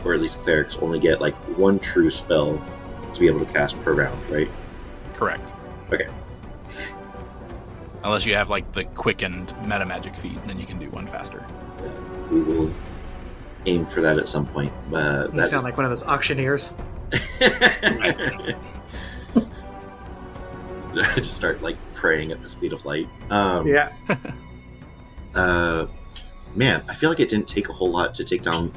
or at least clerics, only get like one true spell to be able to cast per round, right? Correct. Okay. Unless you have like the quickened meta magic feat, then you can do one faster. We will aim for that at some point. You sound like one of those auctioneers. Just start like praying at the speed of light. Yeah. Man, I feel like it didn't take a whole lot to take down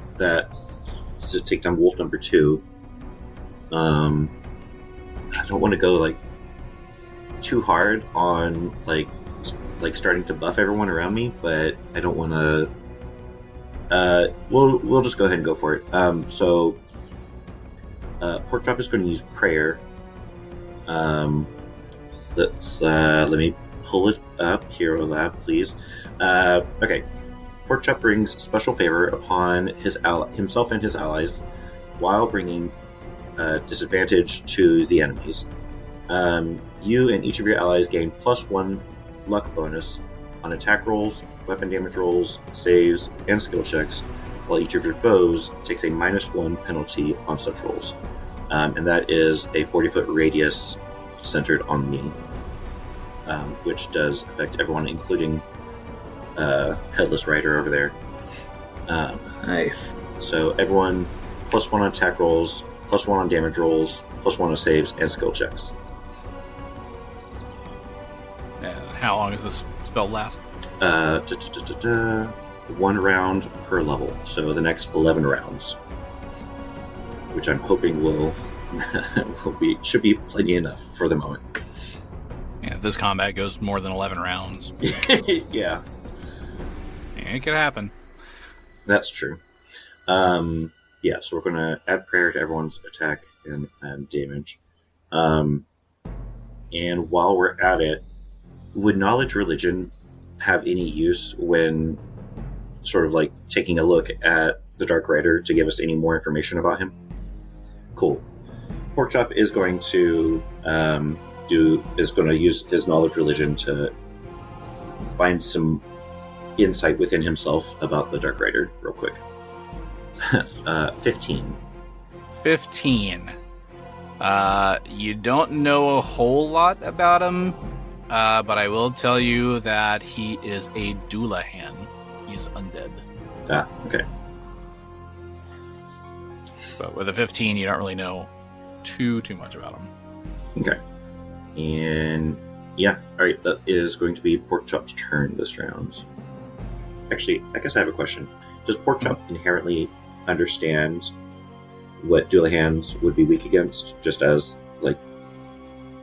wolf number 2. I don't want to go like too hard on like starting to buff everyone around me, but I don't want to. We'll just go ahead and go for it. So Porkchop is going to use prayer. Let me pull it up. Hero Lab, please. Okay. Porkchop brings special favor upon himself and his allies, while bringing disadvantage to the enemies. You and each of your allies gain +1 luck bonus on attack rolls, weapon damage rolls, saves, and skill checks, while each of your foes takes a -1 penalty on such rolls. And that is a 40-foot radius centered on me, which does affect everyone, including Headless Rider over there. Nice. So everyone +1 on attack rolls, +1 on damage rolls, +1 on saves, and skill checks. How long does this spell last? 1 round per level, so the next 11 rounds, which I'm hoping will should be plenty enough for the moment. Yeah, if this combat goes more than 11 rounds, Yeah, it could happen. that's true. Yeah, so we're going to add prayer to everyone's attack and damage. And while we're at it, would knowledge religion have any use when sort of like taking a look at the Dark Rider to give us any more information about him? Cool. Porkchop is going to use his knowledge religion to find some insight within himself about the Dark Rider real quick. 15. 15. You don't know a whole lot about him, but I will tell you that he is a Doulahan. He is undead. Ah, okay. But with a 15, you don't really know too much about him. Okay. And yeah, alright, that is going to be Porkchop's turn this round. Actually, I guess I have a question. Does Porkchop inherently understand what Doulahans would be weak against, just as, like,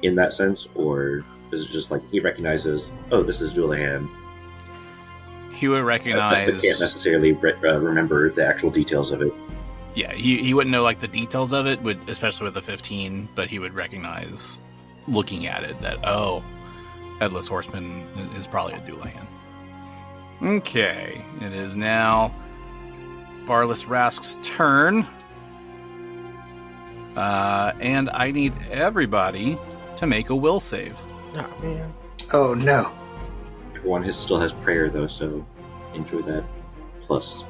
in that sense? Or is it just like he recognizes, oh, this is Doulahan? He would recognize... But can't necessarily remember the actual details of it. Yeah, he wouldn't know like the details of it, especially with the 15, but he would recognize, looking at it, that, oh, Headless Horseman is probably a Doulahan. Okay, it is now Barless Rask's turn. And I need everybody to make a will save. Oh, man. Oh, no. Everyone still has prayer, though, so enjoy that plus.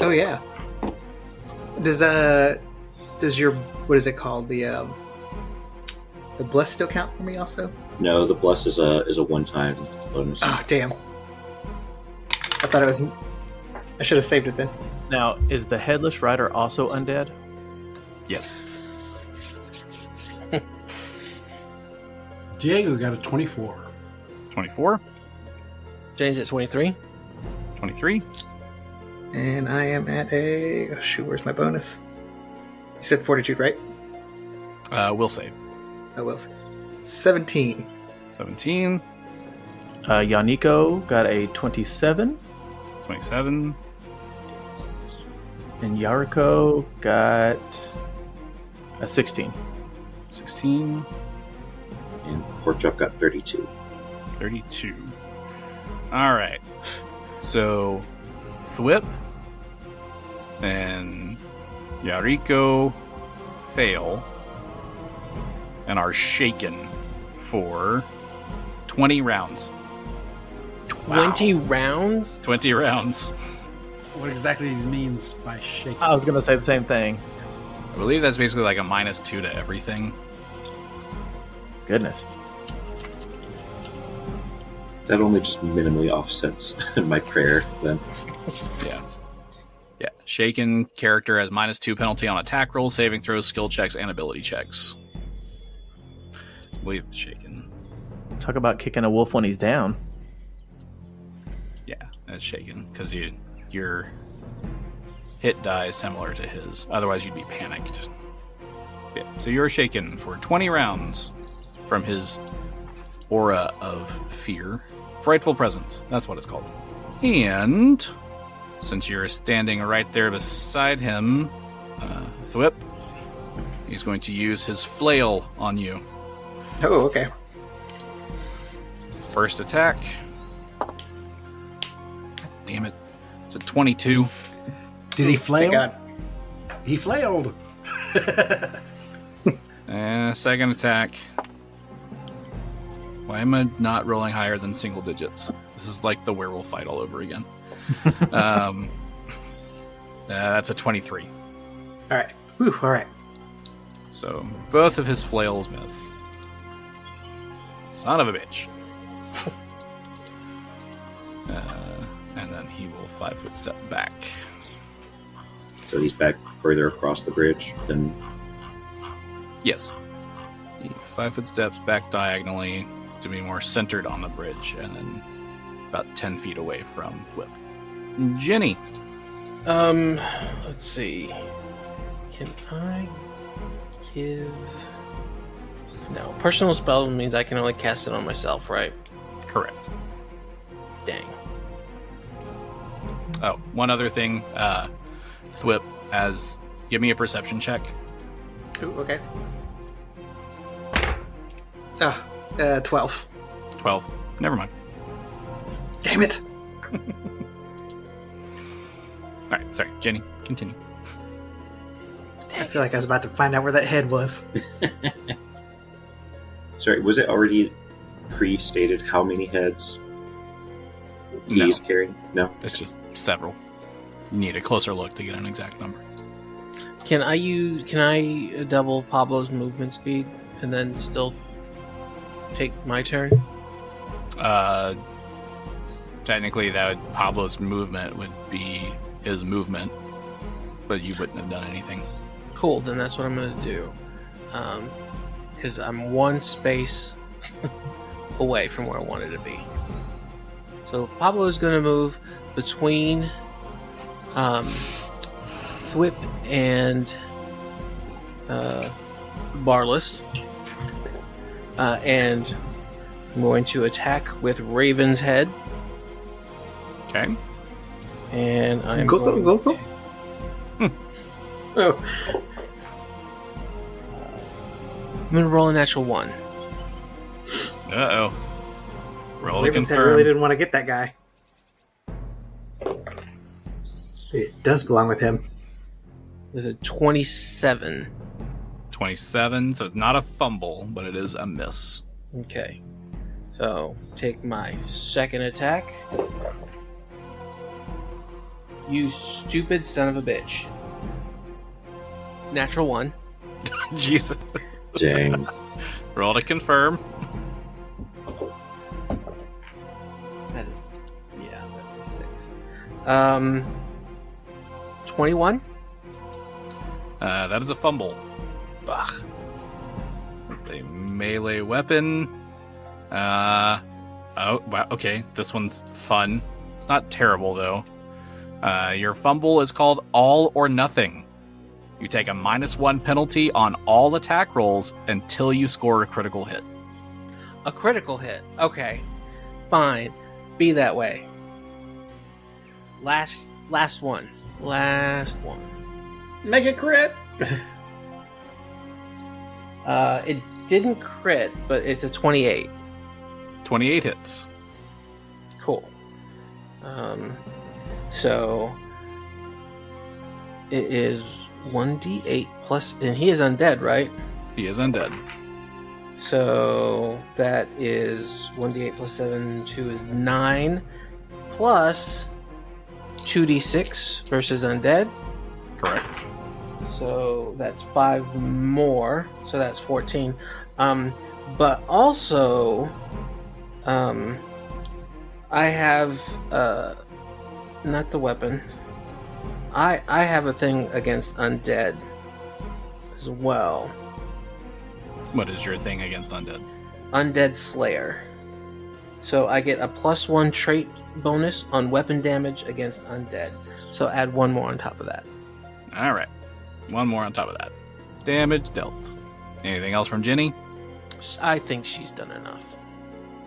Oh yeah. Does your what is it called? The bless still count for me also? No, the bless is a one-time bonus. Oh damn. I thought it was. I should have saved it then. Now, is the headless rider also undead? Yes. Diego got a 24. 24. Jenny's at 23. 23. And I am at a. Oh, shoot, where's my bonus? You said fortitude, right? Will save. I will. 17. 17. Yaneeko got a 27. 27. And Yariko got a 16. 16. And Porkchop got 32. 32. Alright. So, Thwip and Yaneeko fail and are shaken for 20 rounds. 20 rounds? 20 rounds. What exactly he means by shaking? I was going to say the same thing. I believe that's basically like a -2 to everything. Goodness. That only just minimally offsets my prayer then. Yeah. Yeah. Shaken character has -2 penalty on attack rolls, saving throws, skill checks, and ability checks. I believe shaken. Talk about kicking a wolf when he's down. Yeah, that's shaken because your hit die is similar to his. Otherwise, you'd be panicked. Yeah. So you're shaken for 20 rounds from his aura of fear. Frightful presence. That's what it's called. And since you're standing right there beside him, Thwip, he's going to use his flail on you. Oh, okay. First attack. Damn it. It's a 22. Did he flail? Thank God. He flailed. Second attack. Why am I not rolling higher than single digits? This is like the werewolf fight all over again. That's a 23. All right. Whew, all right. So both of his flails miss. Son of a bitch. And then he will 5-foot step back. So he's back further across the bridge than... Yes. He 5-foot steps back diagonally to be more centered on the bridge, and then about 10 feet away from Thwip. Genny. Let's see. Can I give... No, personal spell means I can only cast it on myself, right? Correct. Dang. Oh, one other thing. Thwip has... Give me a perception check. Ooh, okay. 12. 12. Never mind. Damn it. Alright, sorry. Genny, continue. I feel like I was about to find out where that head was. Sorry, was it already pre-stated how many heads No. he's carrying? No? It's just several. You need a closer look to get an exact number. Can I double Pablo's movement speed and then still take my turn? Technically, Pablo's movement would be his movement, but you wouldn't have done anything. Cool, then that's what I'm going to do. Because I'm one space away from where I wanted to be. So Pablo is going to move between Thwip and Barless. And I'm going to attack with Raven's Head. Okay. And I'm Go. Oh. I'm going to roll a natural 1. Uh-oh. Roll to Raven's Head confirm. really didn't want to get that guy. It does belong with him. With a 27. 27, so it's not a fumble, but it is a miss. Okay. So, take my second attack. You stupid son of a bitch. Natural 1. Jesus. Dang. Roll to confirm. That is, yeah, that's a 6. 21. That is a fumble. Ugh. A melee weapon. Oh, wow. Okay, this one's fun. It's not terrible though. Your fumble is called All or Nothing. You take a -1 penalty on all attack rolls until you score a critical hit. A critical hit. Okay. Fine. Be that way. Last one. Last one. Make it crit. It didn't crit, but it's a 28. 28 hits. Cool. So it is 1d8 plus, and he is undead, right? He is undead. So that is 1d8 plus 7, 2 is 9, plus 2d6 versus undead. Correct. So that's 5 more, so that's 14. But also, I have, not the weapon. I have a thing against undead as well. What is your thing against undead? Undead Slayer. So I get a +1 trait bonus on weapon damage against undead. So add 1 more on top of that. All right. 1 more on top of that. Damage dealt. Anything else from Genny? I think she's done enough.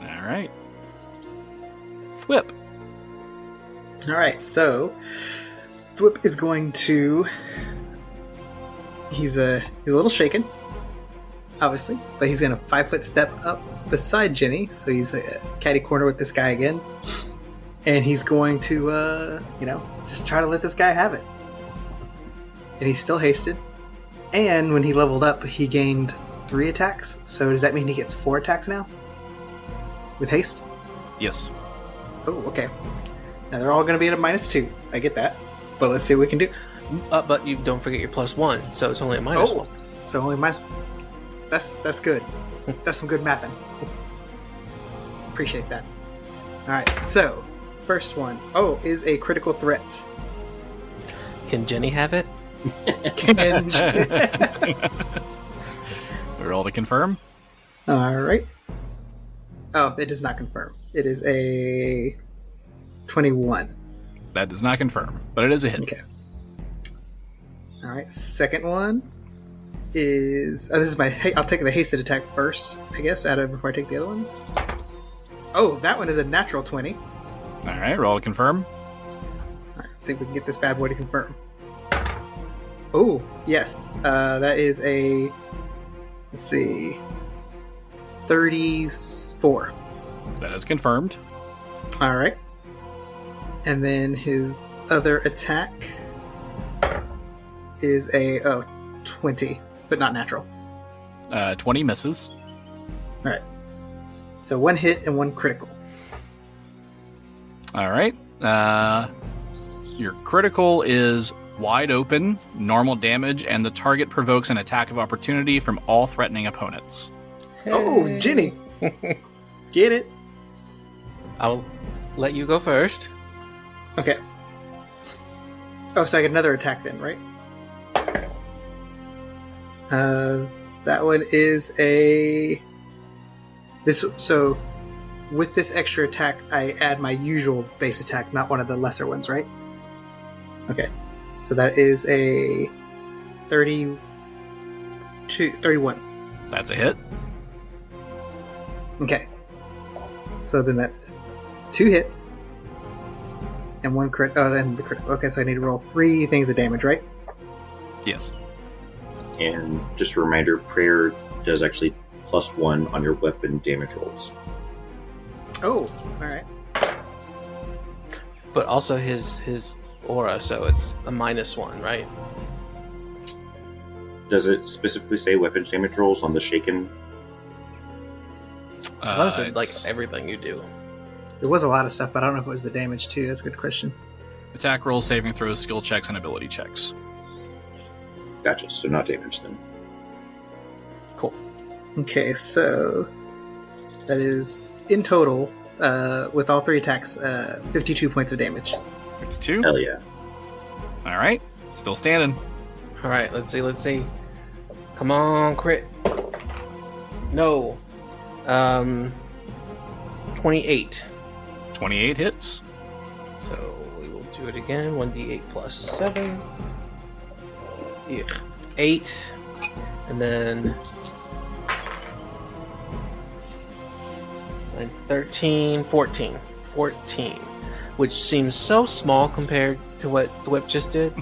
All right. Thwip. All right, so Thwip is going to. He's a little shaken, obviously, but he's going to 5-foot step up beside Genny, so he's a catty corner with this guy again, and he's going to, just try to let this guy have it. And he's still hasted, and when he leveled up, he gained 3 attacks. So does that mean he gets 4 attacks now with haste? Yes. Oh, okay. Now they're all going to be at a -2. I get that. But let's see what we can do. But you don't forget your +1, so it's only a -1. So only minus. That's good. That's some good mathing. Appreciate that. All right. So first one, is a critical threat. Can Genny have it? Roll to confirm. All right. Oh, it does not confirm. It is a 21. That does not confirm, but it is a hit. Okay. All right. Second one is this is my. I'll take the hasted attack first, I guess, before I take the other ones. Oh, that one is a natural 20. All right. Roll to confirm. All right. Let's see if we can get this bad boy to confirm. Oh, yes. That is a. Let's see. 34. That is confirmed. All right. And then his other attack is a 20, but not natural. 20 misses. All right. So 1 hit and 1 critical. All right. Your critical is wide open, normal damage, and the target provokes an attack of opportunity from all threatening opponents. Oh, Genny. Get it? I'll let you go first. Okay. Oh, so I get another attack then, right? That one is a... So, with this extra attack, I add my usual base attack, not one of the lesser ones, right? Okay. So that is a 31. That's a hit. Okay. So then that's 2 hits. And 1 crit. Oh, then the crit. Okay, so I need to roll 3 things of damage, right? Yes. And just a reminder, prayer does actually +1 on your weapon damage rolls. Oh, alright. But also his aura, so it's a -1, right? Does it specifically say weapon damage rolls on the shaken? Honestly, like everything you do. It was a lot of stuff, but I don't know if it was the damage too. That's a good question. Attack rolls, saving throws, skill checks, and ability checks. Gotcha. So not damage then. Cool. Okay, so that is in total, with all 3 attacks, 52 points of damage. 52. Hell yeah. All right. Still standing. All right, let's see. Come on, crit. No. 28. 28 hits. So we will do it again. 1d8 plus 7. 8. And then 13, 14. 14. Which seems so small compared to what Thwip just did.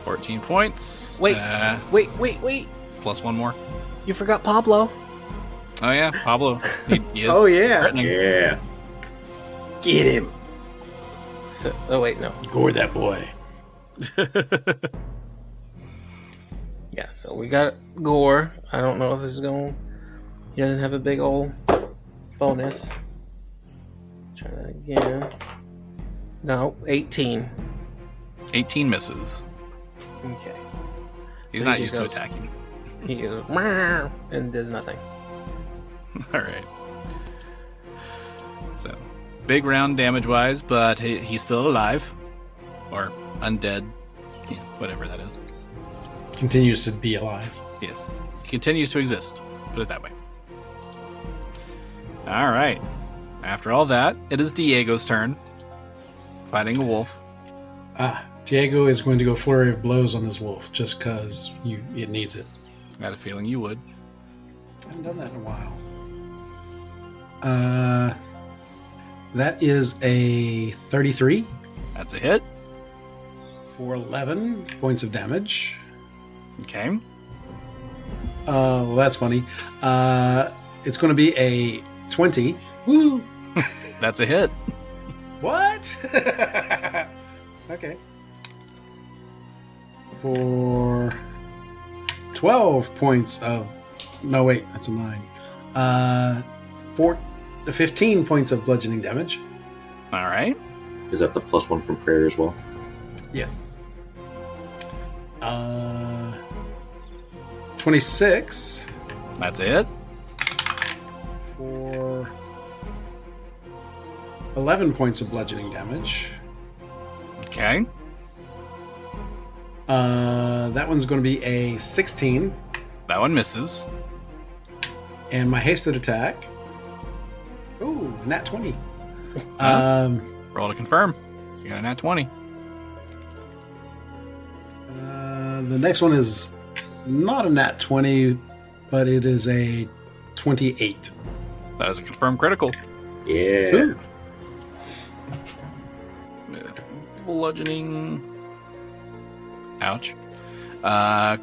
14 points. Wait. Plus 1 more. You forgot Pablo. Oh, yeah. Pablo. He is Oh, yeah. threatening. Yeah. Get him! So, oh, wait, no. Gore that boy. Yeah, so we got Gore. I don't know if this is going... He doesn't have a big old bonus. Try that again. No, 18. 18 misses. Okay. He's So not he used just to goes- attacking. He goes, "Meow," and does nothing. All right. So, big round damage-wise, but he's still alive. Or undead. Yeah, whatever that is. Continues to be alive. Yes. He continues to exist. Put it that way. All right. After all that, it is Diego's turn. Fighting a wolf. Diego is going to go flurry of blows on this wolf just because it needs it. I had a feeling you would. I haven't done that in a while. That is a 33 That's a hit. for 11 points of damage. Okay. Well, that's funny. It's going to be a 20. Woo! That's a hit. What? Okay. For 12 points of... No, wait, that's a 9. 15 points of bludgeoning damage. All right. Is that the +1 from prayer as well? Yes. 26 That's a hit. for 11 points of bludgeoning damage. Okay. That one's going to be a 16. That one misses. And my hasted attack. Ooh, nat 20. Roll to confirm. You got a nat 20. The next one is not a nat 20, but it is a 28. That is a confirmed critical. Yeah. Ooh. With bludgeoning. Ouch.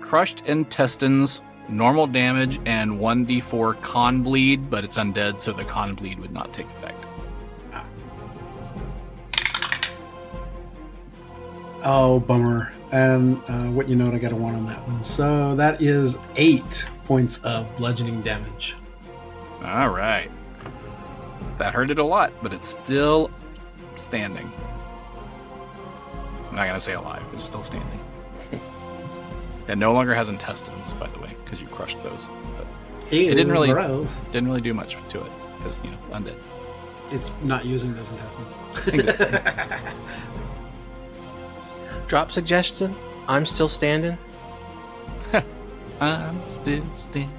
Crushed intestines, normal damage, and 1d4 con bleed, but it's undead, so the con bleed would not take effect. Oh, bummer. And what you know, I got a 1 on that one. So that is 8 points of bludgeoning damage. All right. That hurted a lot, but it's still standing. I'm not going to say alive. It's still standing. It no longer has intestines, by the way, because you crushed those. But Ew, didn't really- gross. didn't really do much to it, because, undead. It's not using those intestines. Exactly. Drop suggestion. I'm still standing. I'm still standing.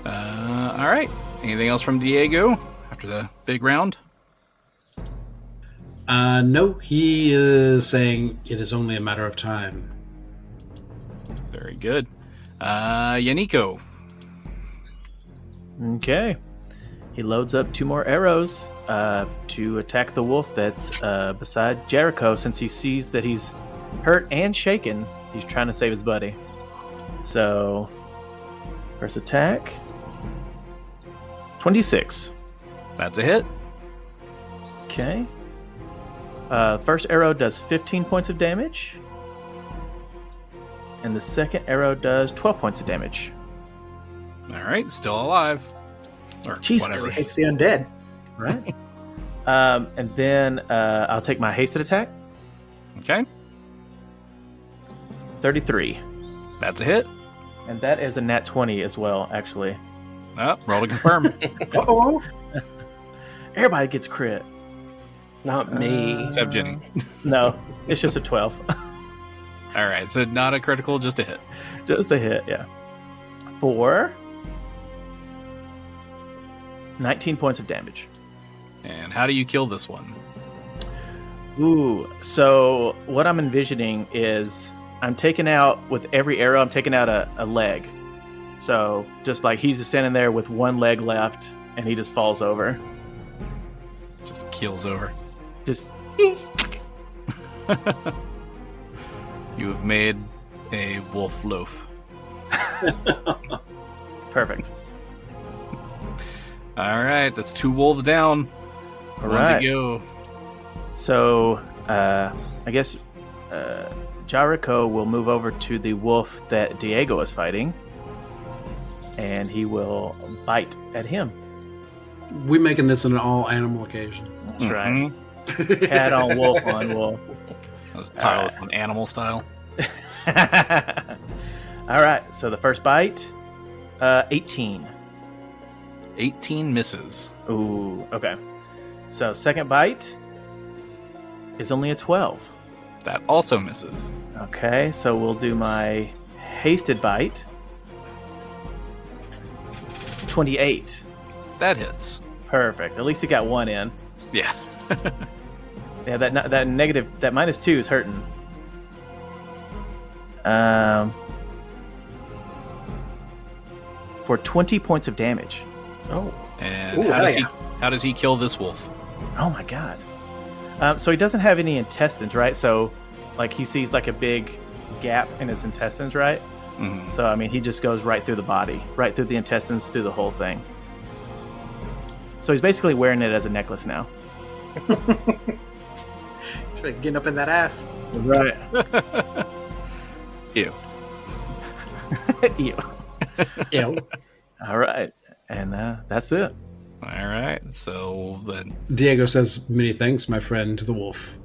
All right. Anything else from Diego after the big round? No, he is saying it is only a matter of time. Very good. Yaneeko. Okay. He loads up 2 more arrows to attack the wolf that's beside Jericho. Since he sees that he's hurt and shaken, he's trying to save his buddy. So, first attack. 26. That's a hit. Okay. First arrow does 15 points of damage. And the second arrow does 12 points of damage. All right. Still alive. Or Jesus, whatever. he hates the undead. Right. And then I'll take my hasted attack. Okay. 33. That's a hit. And that is a nat 20 as well, actually. Oh, roll to confirm. Uh-oh. Everybody gets crit. Not me. Except Genny. No, it's just a 12. All right, so not a critical, just a hit. Just a hit, yeah. For 19 points of damage. And how do you kill this one? Ooh, so what I'm envisioning is I'm taking out, with every arrow, I'm taking out a leg. So just like he's just standing there with one leg left, and he just falls over. Just keels over. Just... You have made a wolf loaf. Perfect. All right, that's 2 wolves down. All One right. to go. So, I guess Jericho will move over to the wolf that Diego is fighting, and he will bite at him. We're making this an all-animal occasion. That's right. Mhm. Cat on wolf on wolf. That was titled on animal style. All right, so the first bite, 18. 18 misses. Ooh, okay. So second bite is only a 12. That also misses. Okay, so we'll do my hasted bite. 28. That hits. Perfect. At least he got one in. Yeah. Yeah, that negative, that -2 is hurting. For 20 points of damage. Oh. And Ooh, how does he kill this wolf? Oh my god. So he doesn't have any intestines, right? So, like, he sees like a big gap in his intestines, right? Mhm. So, I mean, he just goes right through the body, right through the intestines, through the whole thing. So he's basically wearing it as a necklace now. It's like getting up in that ass. Right. Ew. Ew. Ew. All right. And that's it. All right. So then, Diego says, "Many thanks, my friend, the wolf."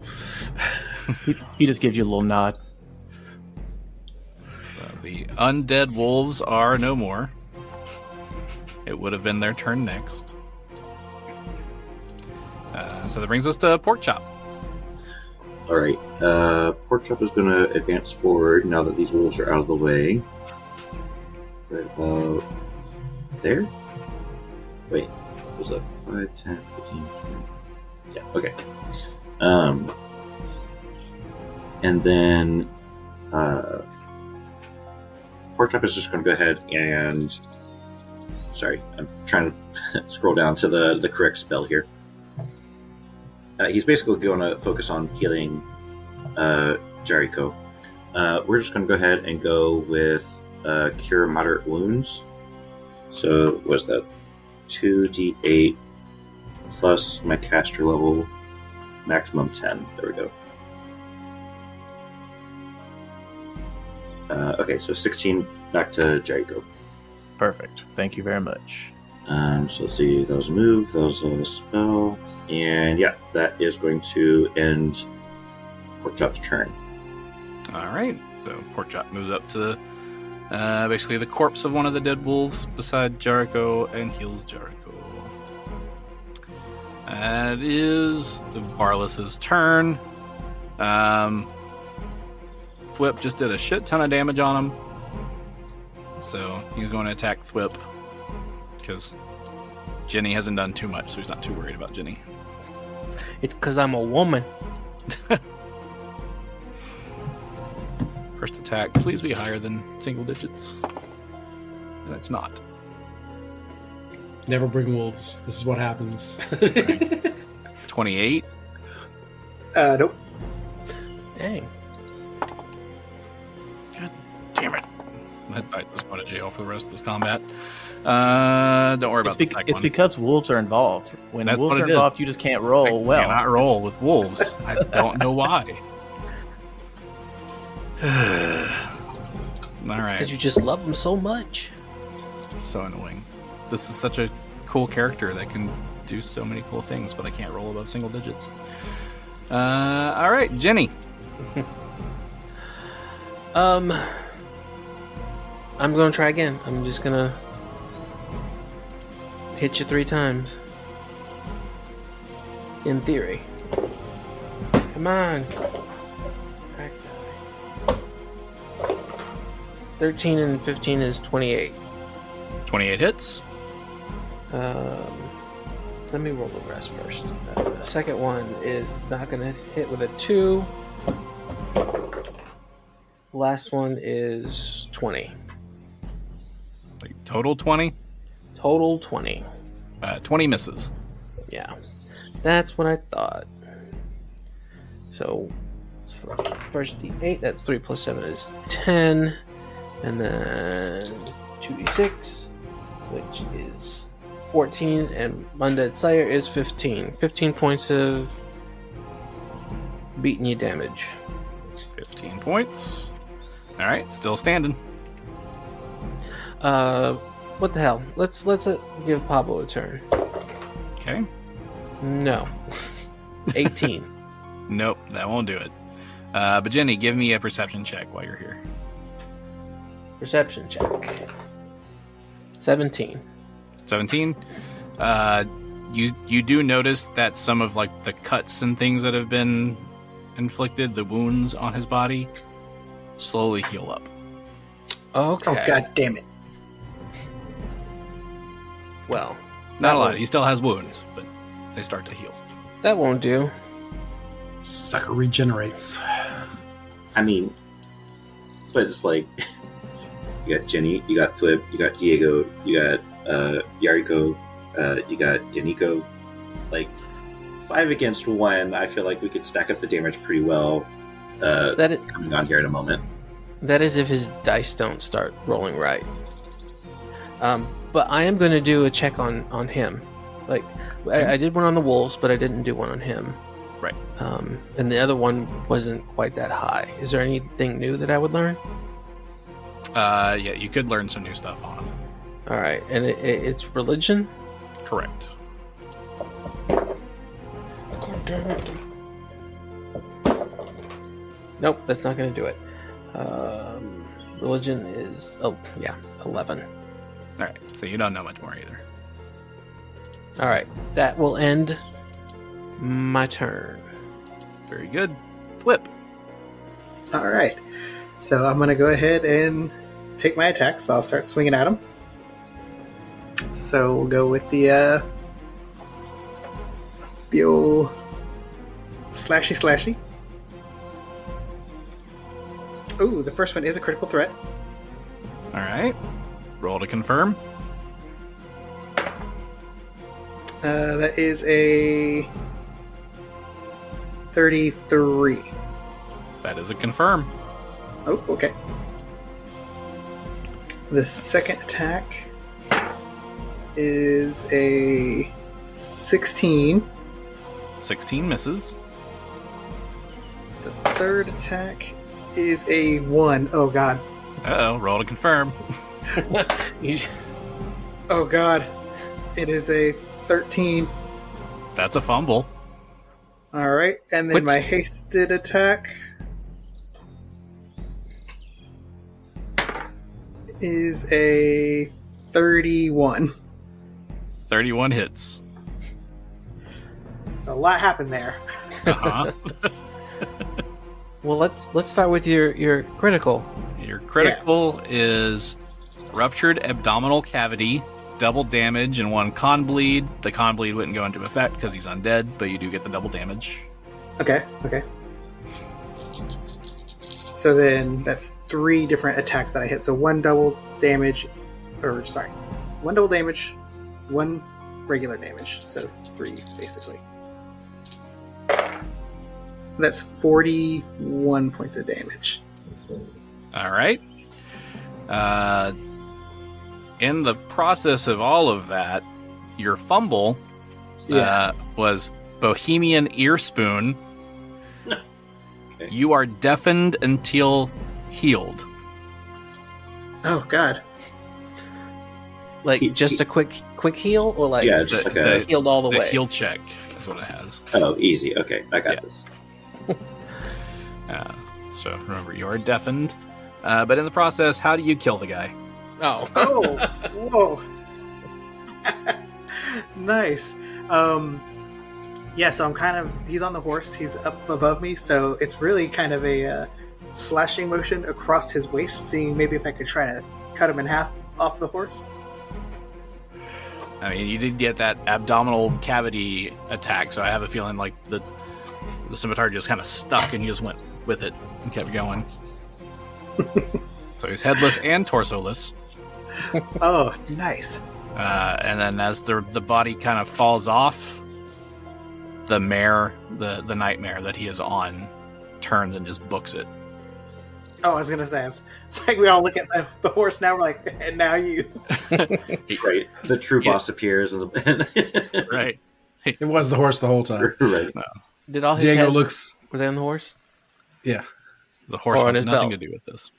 He just gives you a little nod. the undead wolves are no more. It would have been their turn next. So that brings us to Porkchop. All right. Porkchop is going to advance forward now that these wolves are out of the way. Right about there? Wait, what was that 5, 10, 15, 20? Yeah, okay. And then Porkchop is just going to go ahead and... Sorry, I'm trying to scroll down to the correct spell here. He's basically going to focus on healing Jericho. We're just going to go ahead and go with Cure Moderate Wounds. So, was that 2d8 plus my caster level, maximum 10. There we go. Okay, so 16 back to Jericho. Perfect. Thank you very much. So let's see, that was a move, that was a spell, and yeah, that is going to end Porkchop's turn. All right. So Porkchop moves up to basically the corpse of one of the dead wolves beside Jericho and heals Jericho. And it is Barless's turn. Thwip just did a shit ton of damage on him. So he's going to attack Thwip because Genny hasn't done too much, so he's not too worried about Genny. It's because I'm a woman. First attack, please be higher than single digits. And it's not. Never bring wolves. This is what happens. 28. Nope. Dang. Damn it. That bite is going to jail for the rest of this combat. Don't worry about the second it's one. because wolves are involved. When That's wolves what are it is. involved, you just can't roll I well. cannot roll with wolves. I don't know why. All Because right. you just love them so much. So annoying. This is such a cool character that can do so many cool things, but I can't roll above single digits. All right, Genny. I'm gonna try again. I'm just gonna hit you 3 times. In theory. Come on. 13 and 15 is 28. 28 hits. Let me roll the rest first. The second one is not going to hit with a 2. Last one is 20. Like total 20? Total 20. 20 misses. Yeah. That's what I thought. So, first D8, that's 3 plus 7 is 10. And then 2d6, which is 14. And Undead Slayer is 15. 15 points of beating you damage. 15 points. All right, still standing. What the hell? Let's give Pablo a turn. Okay. No. 18. Nope, that won't do it. But Genny, give me a perception check while you're here. Perception check. 17. 17. You do notice that some of like the cuts and things that have been inflicted, the wounds on his body, slowly heal up. Okay. Oh, god damn it. Well, Not a lot. He still has wounds, but they start to heal. that won't do. Sucker regenerates. I mean, but it's like you got Genny, you got Thwip, you got Diego, you got Yaneeko, you got Yaneeko. Like 5 against 1, I feel like we could stack up the damage pretty well. Coming on here in a moment. That is if his dice don't start rolling right. But I am going to do a check on him. Like, I did one on the wolves, but I didn't do one on him. Right. And the other one wasn't quite that high. Is there anything new that I would learn? Yeah, you could learn some new stuff on him. All right, and it's religion? Correct. God damn it. Nope, that's not going to do it. Religion is, 11. All right, so you don't know much more either. All right, that will end my turn. Very good. Thwip. All right. So I'm going to go ahead and take my attacks. I'll start swinging at him. So we'll go with the old slashy. Ooh, the first one is a critical threat. All right. Roll to confirm. That is a 33. That is a confirm. Oh, okay. The second attack is a 16. 16 misses. The third attack is a 1. Oh, God. Uh-oh, roll to confirm. Oh, God. It is a 13. That's a fumble. All right. And then my hasted attack is a 31. 31 hits. So a lot happened there. Uh-huh. Well, let's start with your critical. Your critical is ruptured abdominal cavity, double damage, and 1 con bleed. The con bleed wouldn't go into effect because he's undead, but you do get the double damage. Okay. So then that's 3 different attacks that I hit. So 1 double damage, 1 double damage, 1 regular damage. So 3 basically. That's 41 points of damage. All right. In the process of all of that, your fumble was Bohemian Ear Spoon. Okay. You are deafened until healed. Oh, God. Like just a quick heal, or like just like a healed all the way. Heal check is what it has. Oh, easy. Okay, I got this. So remember, you are deafened. But in the process, how do you kill the guy? Oh, Whoa. Nice. Yeah, so he's on the horse, he's up above me, so it's really kind of a slashing motion across his waist, seeing maybe if I could try to cut him in half off the horse. I mean, you did get that abdominal cavity attack, so I have a feeling like the scimitar just kind of stuck and you just went with it and kept going. So he's headless and torsoless. Oh, nice. And then as the body kind of falls off, the nightmare that he is on turns and just books it. Oh, I was going to say, it's like we all look at the horse now, we're like, and now you. Right. The true boss appears. Right. It was the horse the whole time. Right. No. Did all his Diego heads, looks... were they on the horse? Yeah. The horse on wants his nothing belt. to do with this.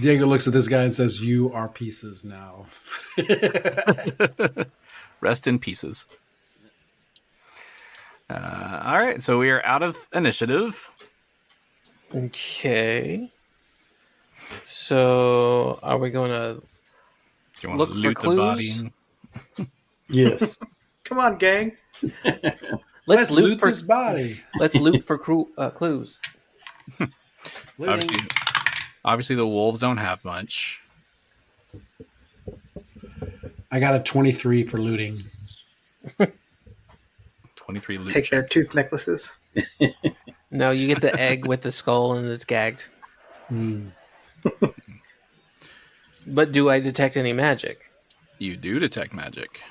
Diego looks at this guy and says, "You are pieces now." Rest in pieces. All right, so we are out of initiative. Okay. So, are we going to Do you want look to for loot the clues? body? Yes. Come on, gang. Let's loot loot for this body. Let's loot for clues. Obviously, the wolves don't have much. I got a 23 for looting. 23 loot. Take their tooth necklaces. No, you get the egg with the skull and it's gagged. But do I detect any magic? You do detect magic.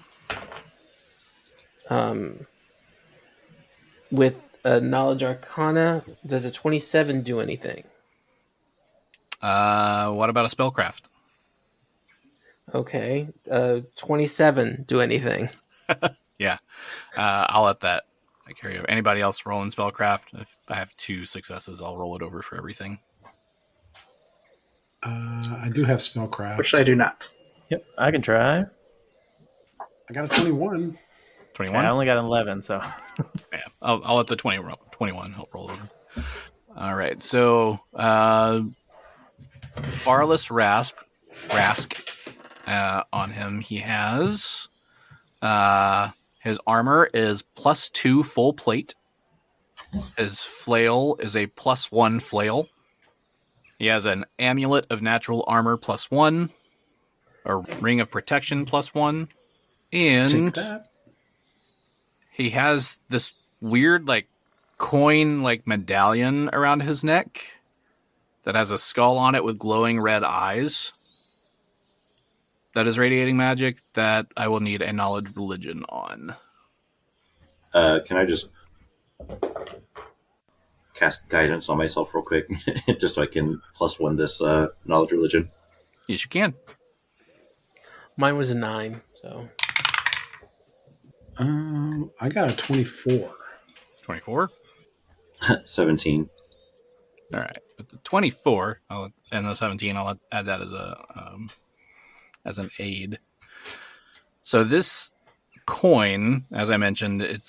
With a knowledge arcana, does a 27 do anything? What about a spellcraft? Okay. 27 do anything? Yeah. I'll let that carry over. Anybody else rolling spellcraft? If I have 2 successes, I'll roll it over for everything. I do have spellcraft. Which I do not. Yep, I can try. I got a 21. 21? I only got an 11, so. Yeah, I'll let the 21 help roll over. All right, so Barless Rask on him. He has his armor is +2 full plate. His flail is a +1 flail. He has an amulet of natural armor +1, a ring of protection +1, and Take that. he has this weird coin medallion around his neck that has a skull on it with glowing red eyes. That is radiating magic that I will need a knowledge religion on. Can I just cast guidance on myself real quick, just so I can +1 this knowledge religion? Yes, you can. Mine was a 9, so. I got a 24. 24? 17. All right. With the 24 and the 17, I'll add that as an aid. So this coin, as I mentioned, it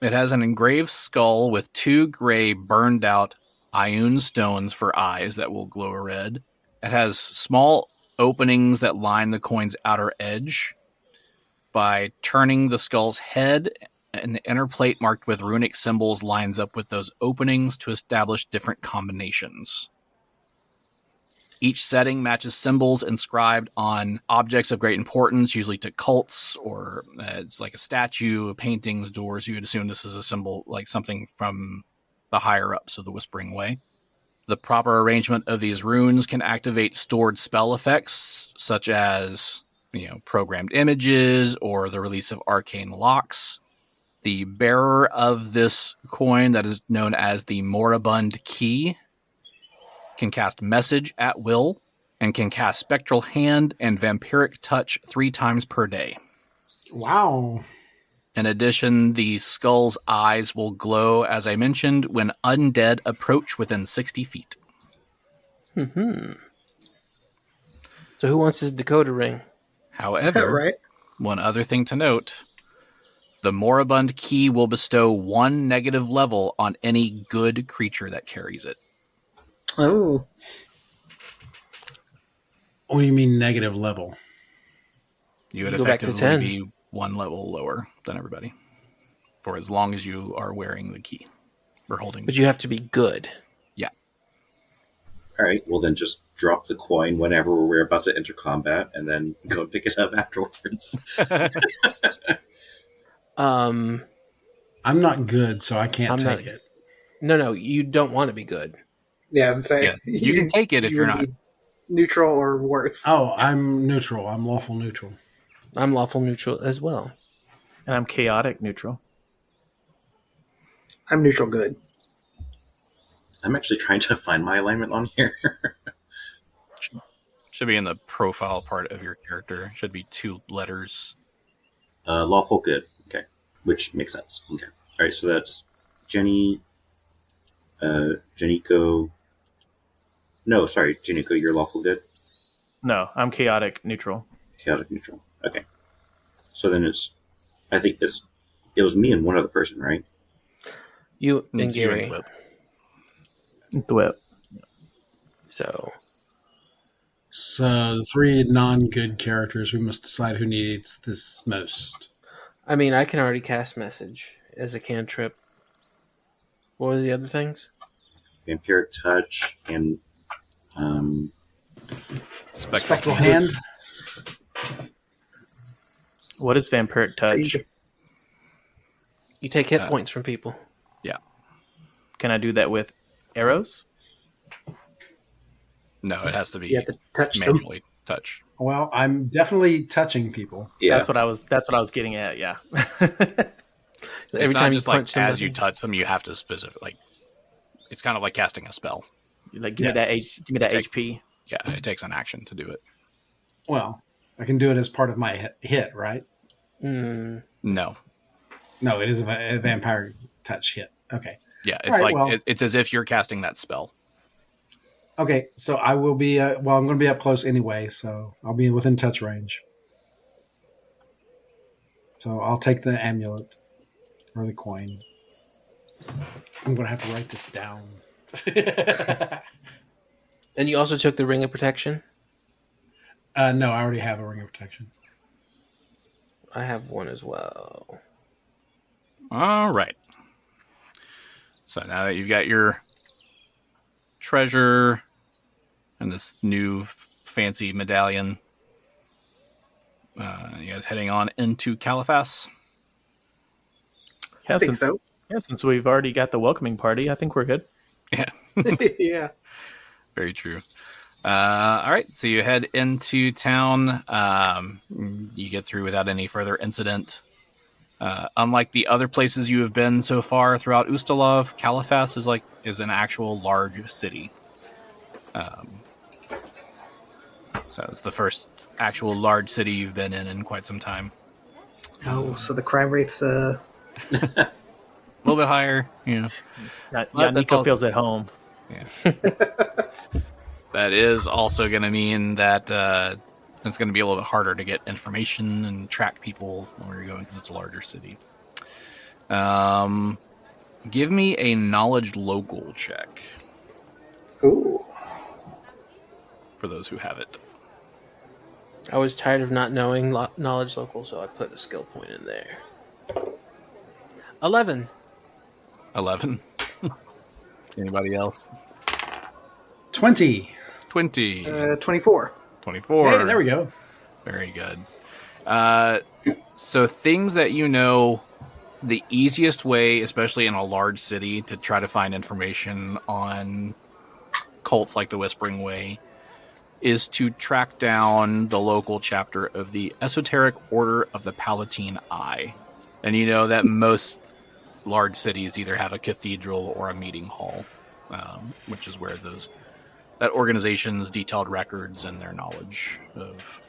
has an engraved skull with 2 gray burned out Ioun stones for eyes that will glow red. It has small openings that line the coin's outer edge. By turning the skull's head, an inner plate marked with runic symbols lines up with those openings to establish different combinations. Each setting matches symbols inscribed on objects of great importance, usually to cults, or it's like a statue, paintings, doors. You would assume this is a symbol, like something from the higher-ups of the Whispering Way. The proper arrangement of these runes can activate stored spell effects, such as programmed images or the release of arcane locks. The bearer of this coin, that is known as the Moribund Key, can cast Message at will and can cast Spectral Hand and Vampiric Touch 3 times per day. Wow. In addition, the skull's eyes will glow, as I mentioned, when undead approach within 60 feet. So who wants his decoder ring? However, right? one other thing to note, the moribund key will bestow 1 negative level on any good creature that carries it. Oh. What do you mean negative level? You would You go back to effectively 10. be 1 level lower than everybody for as long as you are wearing the key or holding But you have to be good. Yeah. All right, well then just drop the coin whenever we're about to enter combat, and then go and pick it up afterwards. Um, I'm not good, so I can't I'm take not- it. no, you don't want to be good. Yeah, I was gonna say Yeah, you can take it if you're would not. be neutral or worse. Oh, I'm neutral. I'm lawful neutral. I'm lawful neutral as well. And I'm chaotic neutral. I'm neutral good. I'm actually trying to find my alignment on here. Should be in the profile part of your character. Should be 2 letters. Lawful good. Okay. Which makes sense. Okay. All right, so that's Genny, Yaneeko. No, sorry, Yaneeko, you're lawful good? No, I'm chaotic neutral. Chaotic neutral. Okay. So then it was me and one other person, right? You and It's you and Gary. Thwip. Thwip. So So the 3 non-good characters, we must decide who needs this most. I mean, I can already cast message as a cantrip. What was the other things? Vampiric touch and Spectral hand. What is vampiric touch? You take hit points from people. Can I do that with arrows? No, it has to be You have to touch them. manually touch. Well, I'm definitely touching people. yeah. That's what I was getting at. Yeah. Every It's not time you just like punch as somebody. you touch them, you have to it's kind of like casting a spell. Like give Yes. me that HP. Yeah, it takes an action to do it. Well, I can do it as part of my hit, right? Mm, No. No, it is a vampire touch hit. Okay. Yeah, it's All right, like well- it's as if you're casting that spell. Okay, so I will be, I'm going to be up close anyway, so I'll be within touch range. So I'll take the amulet or the coin. I'm going to have to write this down. and you also took the ring of protection? No, I already have a ring of protection. I have one as well. All right. So now that you've got your treasure and this new fancy medallion, you guys heading on into Caliphas? Yeah, I think so. Yeah, since we've already got the welcoming party, I think we're good. Yeah, Yeah. very true. All right, so you head into town. You get through without any further incident. Unlike the other places you have been so far throughout Ustalov, Caliphas is an actual large city. So it's the first actual large city you've been in quite some time. Oh, so the crime rate's A little bit higher, Yeah, Well, that's all- Yaneeko feels at home. That is also going to mean that it's going to be a little bit harder to get information and track people where you're going because it's a larger city. Give me a knowledge local check ooh. for those who have it. I was tired of not knowing knowledge local, so I put a skill point in there. 11. 11. Anybody else? 20. 20. 24. 24. Hey, there we go. Very good. So things that you know, the easiest way, especially in a large city, to try to find information on cults like the Whispering Way is to track down the local chapter of the Esoteric Order of the Palatine Eye. And you know that most large cities either have a cathedral or a meeting hall, which is where that organization's detailed records and their knowledge of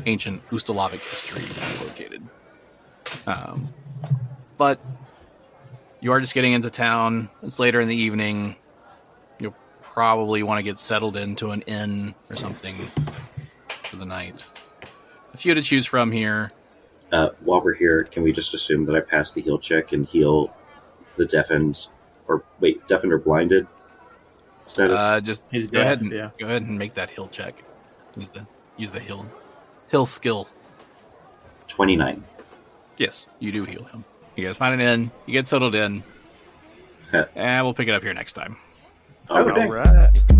ancient Ustalavic history is located. But you are just getting into town. It's later in the evening. You'll probably want to get settled into an inn or something for the night. A few to choose from here. While we're here, can we just assume that I pass the heal check and heal the deafened or blinded status? He's go dead, ahead and make that heal check. Use the heal skill. 29. Yes, you do heal him. You guys find an inn. You get settled in. And we'll pick it up here next time. All All right.